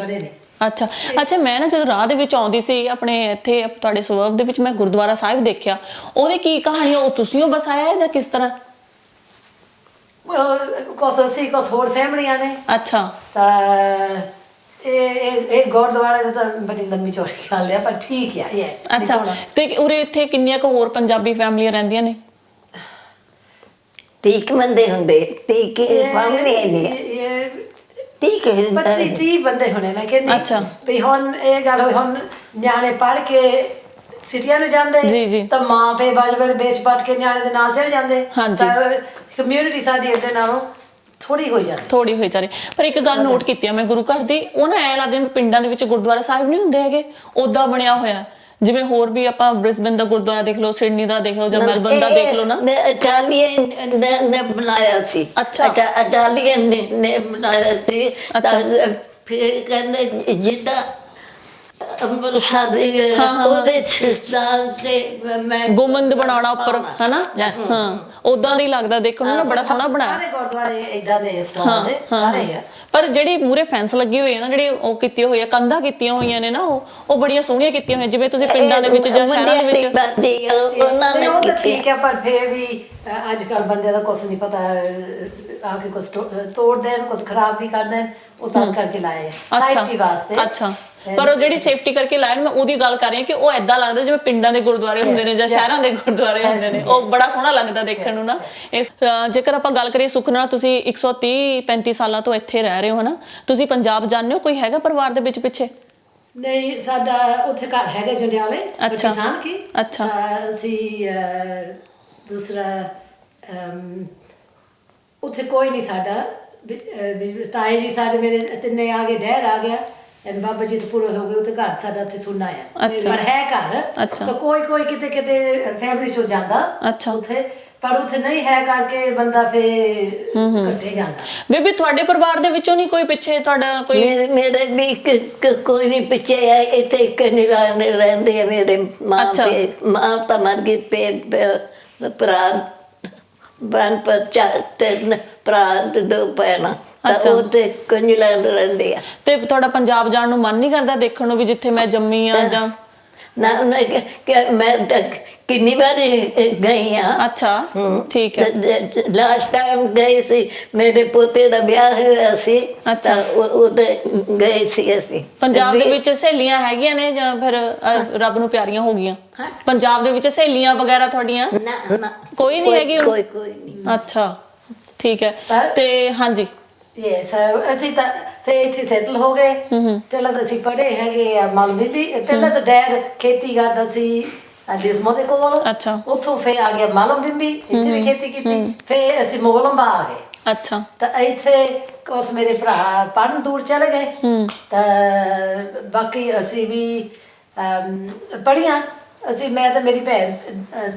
ਅੱਛਾ। ਅੱਛਾ, ਮੈਂ ਨਾ ਜਦੋਂ ਰਾਹ ਦੇ ਵਿੱਚ ਆਉਂਦੀ ਸੀ ਆਪਣੇ ਇੱਥੇ ਤੁਹਾਡੇ ਸਵਰਗ ਦੇ ਵਿੱਚ, ਮੈਂ ਗੁਰਦੁਆਰਾ ਸਾਹਿਬ ਦੇਖਿਆ। ਉਹਦੀ ਕੀ ਕਹਾਣੀ, ਉਹ ਤੁਸੀਂ ਉਹ ਬਸਾਇਆ ਜਾਂ ਕਿਸ ਤਰ੍ਹਾਂ? ਕੁਛ ਅਸੀਂ ਕੁਛ ਹੋਰ ਫੈਮਲੀਆਂ ਨੇ। ਅੱਛਾ। ਤਾਂ ਇਹ ਗੁਰਦੁਆਰੇ ਦਾ ਤਾਂ ਬੜੀ ਲੰਮੀ ਚੌੜੀ ਗੱਲ ਹੈ, ਪਰ ਠੀਕ ਹੈ ਇਹ। ਅੱਛਾ। ਤੇ ਉਰੇ ਇੱਥੇ ਕਿੰਨੀਆਂ ਕੁ ਹੋਰ ਪੰਜਾਬੀ ਫੈਮਲੀਆਂ ਰਹਿੰਦੀਆਂ ਨੇ? 30 ਬੰਦੇ ਹੁੰਦੇ, 30 ਫੈਮਲੀਆਂ ਨੇ। 25-30 ਬੰਦੇ ਹੋਣੇ ਮੈਂ ਕਹਿੰਦੀ। ਅੱਛਾ। ਵੀ ਹੁਣ ਇਹ ਗੱਲ ਹੋਈ, ਹੁਣ ਨਿਆਣੇ ਪੜ੍ਹ ਕੇ ਸਿਟੀਆਂ ਨੂੰ ਜਾਂਦੇ, ਤਾਂ ਮਾਂ ਪਿਓ ਬਾਜਬਲ ਵੇਚ ਪੱਟ ਕੇ ਨਿਆਣੇ ਦੇ ਨਾਲ ਚਲੇ ਜਾਂਦੇ। ਕਮਿਊਨਿਟੀ ਸਾਡੀ ਇਹਦੇ ਨਾਲੋਂ ਥੋੜੀ ਹੋਈ ਜਾ ਰਹੀ। ਪਰ ਇੱਕ ਗੱਲ ਨੋਟ ਕੀਤੀ ਆ ਮੈਂ ਗੁਰੂ ਘਰ ਦੀ, ਉਹ ਨਾ ਐਂ ਲੱਗਦਾ ਪਿੰਡਾਂ ਦੇ ਵਿੱਚ ਗੁਰਦੁਆਰਾ ਸਾਹਿਬ ਨਹੀਂ ਹੁੰਦੇ ਹੈਗੇ, ਓਦਾਂ ਬਣਿਆ ਹੋਇਆ। ਜਿਵੇਂ ਹੋਰ ਵੀ ਆਪਾਂ ਬ੍ਰਿਸਬਨ ਦਾ ਗੁਰਦੁਆਰਾ ਦੇਖ ਲਓ, ਸਿਡਨੀ ਦਾ ਦੇਖ ਲਓ, ਜਾਂ ਮੈਲਬਰਨ ਦਾ ਦੇਖ ਲਓ ਨਾ। ਇਟਾਲੀਅਨ ਨੇ ਬਣਾਇਆ ਸੀ। ਅੱਛਾ। ਇਟਾਲੀਅਨ ਨੇ ਬਣਾਇਆ ਸੀ। ਫਿਰ ਕਹਿੰਦੇ ਜਿੱਦਾਂ ਅੰਮ੍ਰਿਤਸਰ ਦੇ ਉਹਦੇ ਤੇ ਗੁੰਮਦ ਬਣਾਉਣਾ ਉੱਪਰ, ਹਨਾ? ਹਾਂ, ਉਦਾਂ ਦੀ ਲੱਗਦਾ ਦੇਖਣ ਨੂੰ ਨਾ, ਬੜਾ ਸੋਹਣਾ ਬਣਾਇਆ। ਸਾਰੇ ਗੁਰਦੁਆਰੇ ਇਦਾਂ ਦੇ ਇਸਲਾਮ ਦੇ ਸਾਰੇ ਆ। ਪਰ ਜਿਹੜੀ ਮੂਰੇ ਫੈਂਸ ਲੱਗੀ ਹੋਈ ਹੈ ਨਾ, ਜਿਹੜੀ ਉਹ ਕੀਤੀ ਹੋਈ ਹੈ, ਕੰਧਾਂ ਕੀਤੀਆਂ ਹੋਈਆਂ ਨੇ ਨਾ, ਉਹ ਬੜੀਆਂ ਸੋਹਣੀਆਂ ਕੀਤੀਆਂ ਹੋਈਆਂ, ਜਿਵੇਂ ਤੁਸੀਂ ਪਿੰਡਾਂ ਦੇ ਵਿੱਚ ਜਾਂ ਸ਼ਹਿਰਾਂ ਦੇ ਵਿੱਚ। ਉਹਨਾਂ ਨੇ ਉਹ ਤਾਂ ਠੀਕ ਹੈ, ਪਰ ਫਿਰ ਵੀ ਅੱਜ ਕੱਲ ਬੰਦੇ ਦਾ ਕੁਛ ਨਹੀਂ ਪਤਾ, ਆ ਕੇ ਕੁਛ ਤੋੜ ਦੇਣ, ਕੁਛ ਖਰਾਬ ਵੀ ਕਰ ਦੇਣ, ਉਹ ਤਾਂ ਕਰਕੇ ਲਾਏ ਸੇਫਟੀ ਵਾਸਤੇ। ਅੱਛਾ। ਪਰ ਉਹ ਜਿਹੜੀ ਸੇਫਟੀ ਕਰਕੇ ਲਾਏ, ਮੈਂ ਉਹਦੀ ਗੱਲ ਕਰ ਰਹੀ ਹਾਂ ਕਿ ਉਹ ਏਦਾਂ ਲੱਗਦਾ ਜਿਵੇਂ ਪਿੰਡਾਂ ਦੇ ਗੁਰਦੁਆਰੇ ਹੁੰਦੇ ਨੇ ਜਾਂ ਸ਼ਹਿਰਾਂ ਦੇ ਗੁਰਦੁਆਰੇ ਹੁੰਦੇ ਨੇ, ਉਹ ਬੜਾ ਸੋਹਣਾ ਲੱਗਦਾ ਦੇਖਣ ਨੂੰ ਨਾ। ਜੇਕਰ ਆਪਾਂ ਗੱਲ ਕਰੀਏ ਸੁੱਖ ਨਾਲ, ਤੁਸੀਂ 130-35 ਸਾਲਾਂ ਤੋਂ ਇੱਥੇ ਰਹਿ ਰਹੇ ਹੋ, ਹਨਾ? ਤੁਸੀਂ ਪੰਜਾਬ ਜਾਂਦੇ ਹੋ? ਕੋਈ ਹੈਗਾ ਪਰਿਵਾਰ ਦੇ ਵਿੱਚ ਪਿੱਛੇ? ਨਹੀਂ, ਸਾਡਾ ਉੱਥੇ ਘਰ ਹੈਗਾ ਜੰਡਿਆਲੇ। ਕਿਸਾਨ ਕੀ? ਅੱਛਾ। ਅਸੀਂ ਦੂਸਰਾ ਉੱਥੇ ਕੋਈ ਨਹੀਂ ਸਾਡਾ। ਤਾਏ ਜੀ ਸਾਡੇ ਮੇਰੇ ਤਿੰਨੇ ਆ ਗਏ, ਡੈਡ ਆ ਗਿਆ, ਬਾਬਾ ਜੀ ਤੋਂ ਪੂਰੇ ਹੋ ਗਏ। ਉੱਥੇ ਘਰ ਸਾਡਾ ਉੱਥੇ ਸੁਣਨਾ ਆ, ਪਰ ਹੈ ਘਰ। ਤਾਂ ਕੋਈ ਕਿਤੇ ਫੈਮਿਲੀ ਚੋਂ ਜਾਂਦਾ ਉੱਥੇ, ਪਰ ਉੱਥੇ ਨਹੀਂ ਹੈ ਕਰਕੇ ਬੰਦਾ ਫੇ ਇਕੱਠੇ ਜਾਂਦਾ। ਬੇਬੀ, ਤੁਹਾਡੇ ਪਰਿਵਾਰ ਦੇ ਵਿੱਚੋਂ ਨਹੀਂ ਕੋਈ ਪਿੱਛੇ ਤੁਹਾਡਾ ਕੋਈ? ਮੇਰੇ ਵੀ ਕੋਈ ਨਹੀਂ ਪਿੱਛੇ ਹੈ। ਇੱਥੇ ਇੱਕ ਨਿਰਾਣੇ ਰਹਿੰਦੇ ਆ ਮੇਰੇ ਮਾਂ ਤਾਂ ਮਰ ਗਈ, ਭਰਾ ਬਨ ਪਚਾ ਤਿੰਨ ਭਰਾ ਤੇ 2 ਭੈਣਾਂ ਤਾਂ ਉਹ ਤੇ ਕੁੰਜਲੈਂਡ ਰਹਿੰਦੇ ਆ। ਤੇ ਤੁਹਾਡਾ ਪੰਜਾਬ ਜਾਣ ਨੂੰ ਮਨ ਨਹੀਂ ਕਰਦਾ ਦੇਖਣ ਨੂੰ ਵੀ ਜਿੱਥੇ ਮੈਂ ਜੰਮੀ ਆ ਜਾਂ? ਨਾ ਮੈਂ ਤਾਂ ਕਿੰਨੀ ਵਾਰੀ ਗਈ ਆ। ਅੱਛਾ ਠੀਕ ਹੈ। ਲਾਸਟ ਟਾਈਮ ਗਏ ਸੀ, ਮੇਰੇ ਪੋਤੇ ਦਾ ਵਿਆਹ ਹੋਇਆ ਸੀ ਤਾਂ ਉਹਦੇ ਗਏ ਸੀ ਅਸੀਂ। ਪੰਜਾਬ ਦੇ ਵਿੱਚ ਸਹੇਲੀਆਂ ਹੈਗੀਆਂ ਨੇ ਜਾਂ ਫਿਰ ਰੱਬ ਨੂੰ ਪਿਆਰੀਆਂ ਹੋ ਗਈਆਂ? ਪੰਜਾਬ ਦੇ ਵਿੱਚ ਸਹੇਲੀਆਂ ਵਗੈਰਾ ਤੁਹਾਡੀਆਂ? ਨਾ ਕੋਈ ਨਹੀਂ ਹੈਗੀ? ਕੋਈ ਨਹੀਂ। ਅੱਛਾ ਠੀਕ ਹੈ। ਤੇ ਹਾਂਜੀ ਅਸੀਂ ਤਾਂ ਫੇ ਇੱਥੇ ਸੈਟਲ ਹੋ ਗਏ। ਪਹਿਲਾਂ ਤਾਂ ਅਸੀਂ ਪੜ੍ਹੇ ਹੈਗੇ ਆ ਮਾਲਵੇ ਵੀ। ਪਹਿਲਾਂ ਤਾਂ ਡੈਡ ਖੇਤੀ ਕਰਦਾ ਸੀ ਜਿਸਮੋ ਦੇ ਕੋਲ। ਅੱਛਾ। ਉੱਥੋਂ ਫੇ ਆ ਗਿਆ ਮਾਲਮ ਬਿੰਬੀ, ਇੱਥੇ ਵੀ ਖੇਤੀ ਕੀਤੀ। ਫੇ ਅਸੀਂ ਮੋਗਲੰਬਾ ਆ ਗਏ। ਅੱਛਾ। ਤਾਂ ਇੱਥੇ ਕੁਛ ਮੇਰੇ ਭਰਾ ਪੜ੍ਹਨ ਦੂਰ ਚਲੇ ਗਏ ਤਾਂ ਬਾਕੀ ਅਸੀਂ ਵੀ ਪੜ੍ਹੀਆਂ। ਅਸੀਂ ਮੈਂ ਤਾਂ ਮੇਰੀ ਭੈਣ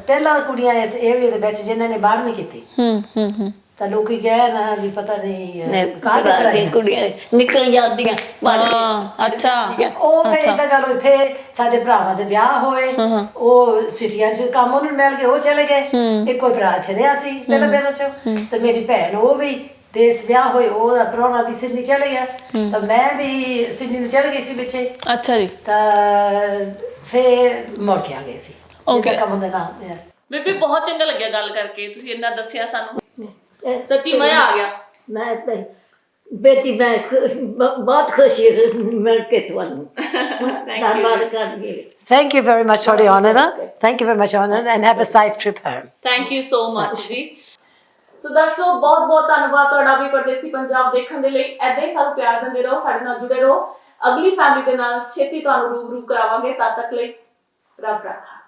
ਪਹਿਲਾਂ ਕੁੜੀਆਂ ਇਸ ਏਰੀਏ ਦੇ ਵਿੱਚ ਜਿਨ੍ਹਾਂ ਨੇ 12ਵੀਂ ਕੀਤੀ। ਤਾਂ ਲੋਕੀ ਕਹਿਣ ਵੀ ਪਤਾ ਨਹੀਂ ਕਾਹਦੇ ਕੁੜੀਆਂ ਨਿਕਲ ਜਾਂਦੀਆਂ। ਅੱਛਾ। ਉਹ ਫਿਰ ਏਦਾਂ ਗੱਲ ਹੋਈ। ਫਿਰ ਸਾਡੇ ਭਰਾਵਾਂ ਦੇ ਵਿਆਹ ਹੋਏ, ਉਹ ਸਿਟੀਆਂ 'ਚ ਕੰਮ ਉਹਨੂੰ ਮਿਲ ਗਏ, ਉਹ ਚਲੇ ਗਏ। ਇੱਕੋ ਭਰਾ ਇੱਥੇ ਰਿਹਾ ਸੀ ਪਹਿਲਾਂ ਪਿੰਡ 'ਚ। ਤੇ ਮੇਰੀ ਭੈਣ ਉਹ ਵੀ ਦੇਸ ਵਿਆਹ ਹੋਏ, ਉਹਦਾ ਪ੍ਰਾਹੁਣਾ ਵੀ ਸਿਡਨੀ ਚਲੇ ਗਿਆ ਤਾਂ ਮੈਂ ਵੀ ਸਿਡਨੀ ਨੂੰ ਚਲੇ ਗਈ ਸੀ ਵਿੱਚੇ। ਅੱਛਾ ਜੀ। ਤਾਂ ਫਿਰ ਮੁੜ ਕੇ ਆ ਗਏ ਸੀ। ਓਕੇ ਕੰਮ ਦਾ ਨਾਮ ਬੀਬੀ ਬਹੁਤ ਚੰਗਾ ਲੱਗਿਆ ਗੱਲ ਕਰਕੇ, ਤੁਸੀਂ ਇੰਨਾ ਦੱਸਿਆ ਸਾਨੂੰ, ਸੱਚੀ ਮਜ਼ਾ ਆ ਗਿਆ। ਮੈਂ ਤਾਂ ਬੇਟੀ ਮੈਂ ਬਹੁਤ ਖੁਸ਼ ਮਿਲ ਕੇ ਤੁਹਾਨੂੰ ਧੰਨਵਾਦ ਕਰਦੀ। Thank you very much for the honor. Thank you very much, honor, and have a safe trip home. Thank you so much ਜੀ। ਸੋ ਦਰਸ਼ਕੋ ਬਹੁਤ ਬਹੁਤ ਧੰਨਵਾਦ ਤੁਹਾਡਾ ਵੀ ਪਰਦੇਸੀ ਪੰਜਾਬ ਦੇਖਣ ਦੇ ਲਈ। ਏਦਾਂ ਹੀ ਸਾਨੂੰ ਪਿਆਰ ਦਿੰਦੇ ਰਹੋ, ਸਾਡੇ ਨਾਲ ਜੁੜੇ ਰਹੋ। ਅਗਲੀ ਫੈਮਿਲੀ ਦੇ ਨਾਲ ਛੇਤੀ ਤੁਹਾਨੂੰ ਰੂਬਰੂ ਕਰਾਵਾਂਗੇ। ਤਦ ਤੱਕ ਲਈ ਰੱਬ ਰਾਖਾ।